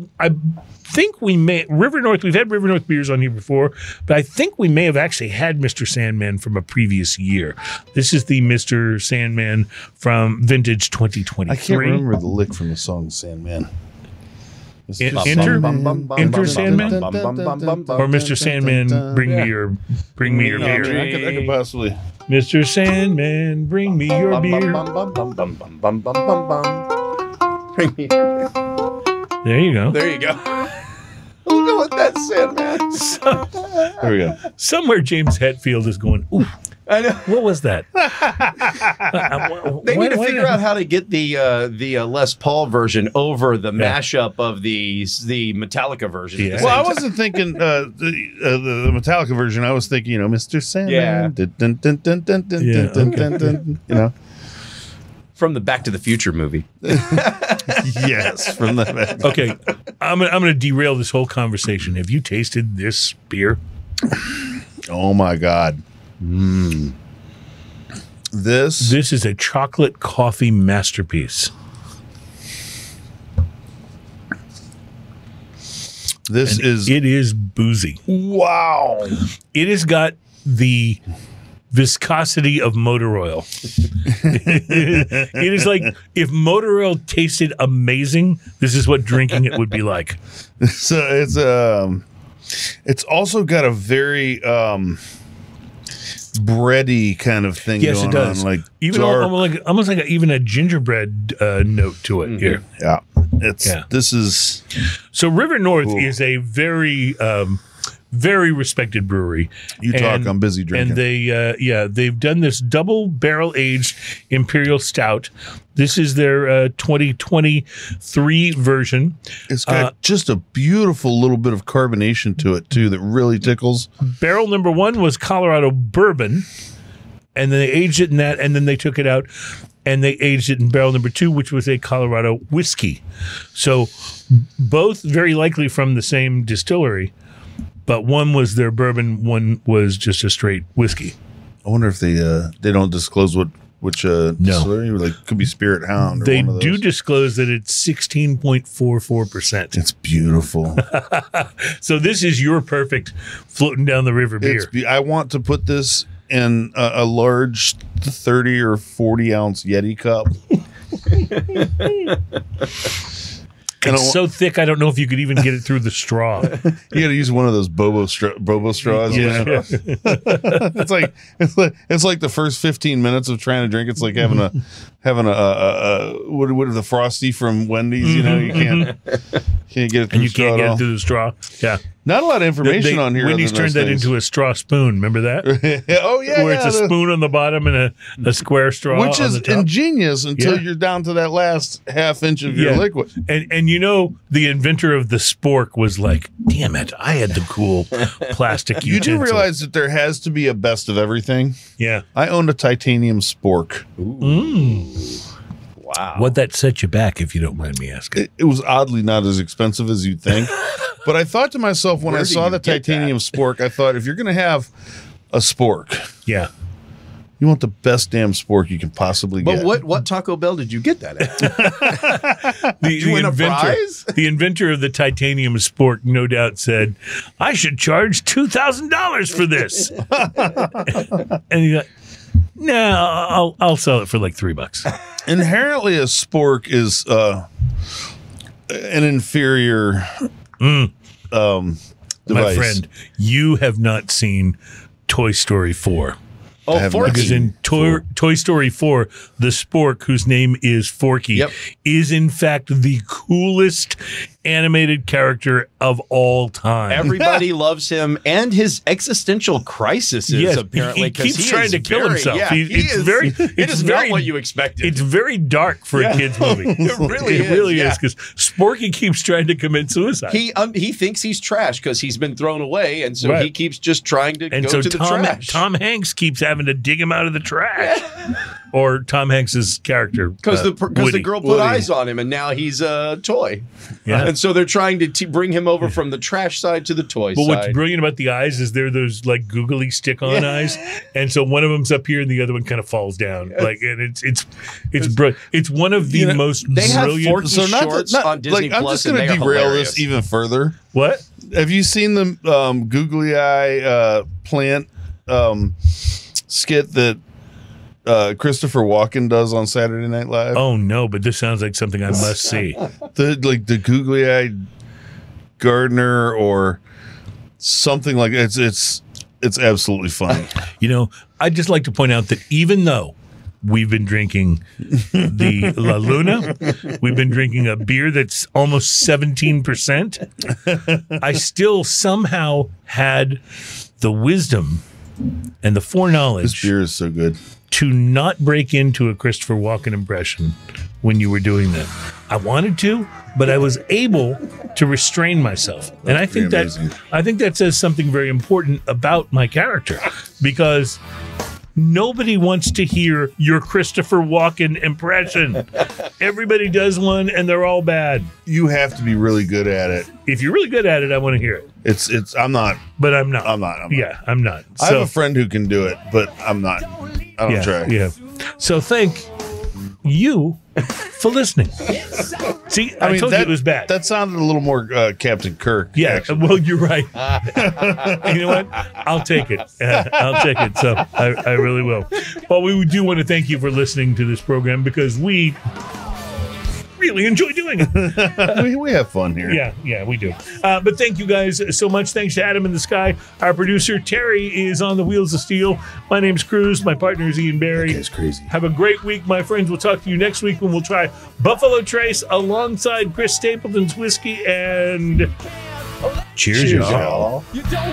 think we may, River North, we've had River North beers on here before, but I think we may have actually had Mr. Sandman from a previous year. This is the Mr. Sandman from Vintage 2023. I can't remember the lick from the song Sandman. Enter Sandman, or Mr. Sandman, bring me your beer. I could possibly. Mr. Sandman, bring me your beer. Bring me your beer. There you go. There you go. We'll go with that, Sandman. There we go. Somewhere James Hetfield is going, ooh. I know. What was that? They need to figure out how to get the Les Paul version over the mashup of the Metallica version. Yeah. Well, I wasn't thinking the Metallica version. I was thinking, Mr. Sandman. Yeah. From the Back to the Future movie. Yes, from the back. Okay, I'm gonna derail this whole conversation. Have you tasted this beer? Oh my God. This is a chocolate coffee masterpiece. It is boozy. Wow. It has got the viscosity of motor oil. It is like if motor oil tasted amazing, this is what drinking it would be like. So it's also got a very bready kind of thing yes, going it does. on, like even almost like even a gingerbread note to it here. Yeah, this is so River North is a very very respected brewery. I'm busy drinking. And they've done this double barrel aged Imperial Stout. This is their 2023 version. It's got just a beautiful little bit of carbonation to it too that really tickles. Barrel number 1 was Colorado bourbon, and then they aged it in that, and then they took it out and they aged it in barrel number 2, which was a Colorado whiskey. So both very likely from the same distillery. But one was their bourbon, one was just a straight whiskey. I wonder if they don't disclose what which distillery? Like could be Spirit Hound. Or They one of do those. disclose that it's 16.44%. It's beautiful. So this is your perfect floating down the river beer. I want to put this in a large 30 or 40 ounce Yeti cup. It's so thick, I don't know if you could even get it through the straw. You got to use one of those Bobo straws. Yeah. it's like the first 15 minutes of trying to drink. It's like having a what the Frosty from Wendy's. You know, you can't get it through And you the straw can't at get all. it through the straw. Yeah. Not a lot of information on here. Wendy's turned that into a straw spoon. Remember that? Oh yeah, where it's a spoon on the bottom and a square straw, which on is the top. ingenious until you're down to that last half inch of your liquid. And you know, the inventor of the spork was like, "Damn it, I had the cool plastic You utensil." do realize that there has to be a best of everything. Yeah. I owned a titanium spork. Wow. What'd that set you back, if you don't mind me asking? It was oddly not as expensive as you'd think. But I thought to myself when I saw the titanium spork, I thought if you're going to have a spork, Yeah. you want the best damn spork you can possibly get. But what Taco Bell did you get that at? The win a prize? The inventor of the titanium spork no doubt said, "I should charge $2,000 for this." And he's like, "No, I'll sell it for like $3." Inherently, a spork is an inferior device. My friend, you have not seen Toy Story 4. Oh, Because in Toy Story 4, the spork, whose name is Forky, is in fact the coolest animated character of all time. Everybody loves him, and his existential crisis is apparently he keeps trying to kill himself. Yeah, it is not what you expected. It's very dark for a kid's movie. It really is because Sporky keeps trying to commit suicide. He thinks he's trash because he's been thrown away, and so he keeps just trying to go to the trash. Tom Hanks keeps having to dig him out of the trash. Or Tom Hanks's character, because the girl put eyes on him, and now he's a toy. Yeah. And so they're trying to bring him over from the trash side to the toy side. But what's brilliant about the eyes is they're those like googly stick-on eyes, and so one of them's up here and the other one kind of falls down. Like, and it's brilliant. It's one of the most they have brilliant. Forky shorts on Disney I'm Plus, just going to derail this even further. What? Have you seen the googly eye plant skit that Christopher Walken does on Saturday Night Live? Oh no, but this sounds like something I must see. The googly eye gardener or something like that. It's absolutely funny. You know, I'd just like to point out that even though we've been drinking the La Luna, we've been drinking a beer that's almost 17%, I still somehow had the wisdom and the foreknowledge. This beer is so good. To not break into a Christopher Walken impression when you were doing that. I wanted to, but I was able to restrain myself. And I think that says something very important about my character, because nobody wants to hear your Christopher Walken impression. Everybody does one and they're all bad. You have to be really good at it. If you're really good at it, I want to hear it. I'm not. But I'm not. I'm not. Yeah, I'm not. I have a friend who can do it, but I'm not. I don't try. Yeah. So thank you for listening. See, I told you it was bad. That sounded a little more Captain Kirk. Yeah, actually. well, you're right. You know what? I'll take it. I'll take it. So I really will. Well, we do want to thank you for listening to this program, because we really enjoy doing it. we have fun here. Yeah, we do. But thank you guys so much. Thanks to Adam in the Sky. Our producer, Terry, is on the wheels of steel. My name's Cruz. My partner is Ian Barry. That guy's crazy. Have a great week, my friends. We'll talk to you next week when we'll try Buffalo Trace alongside Chris Stapleton's whiskey. And cheers, y'all. You don't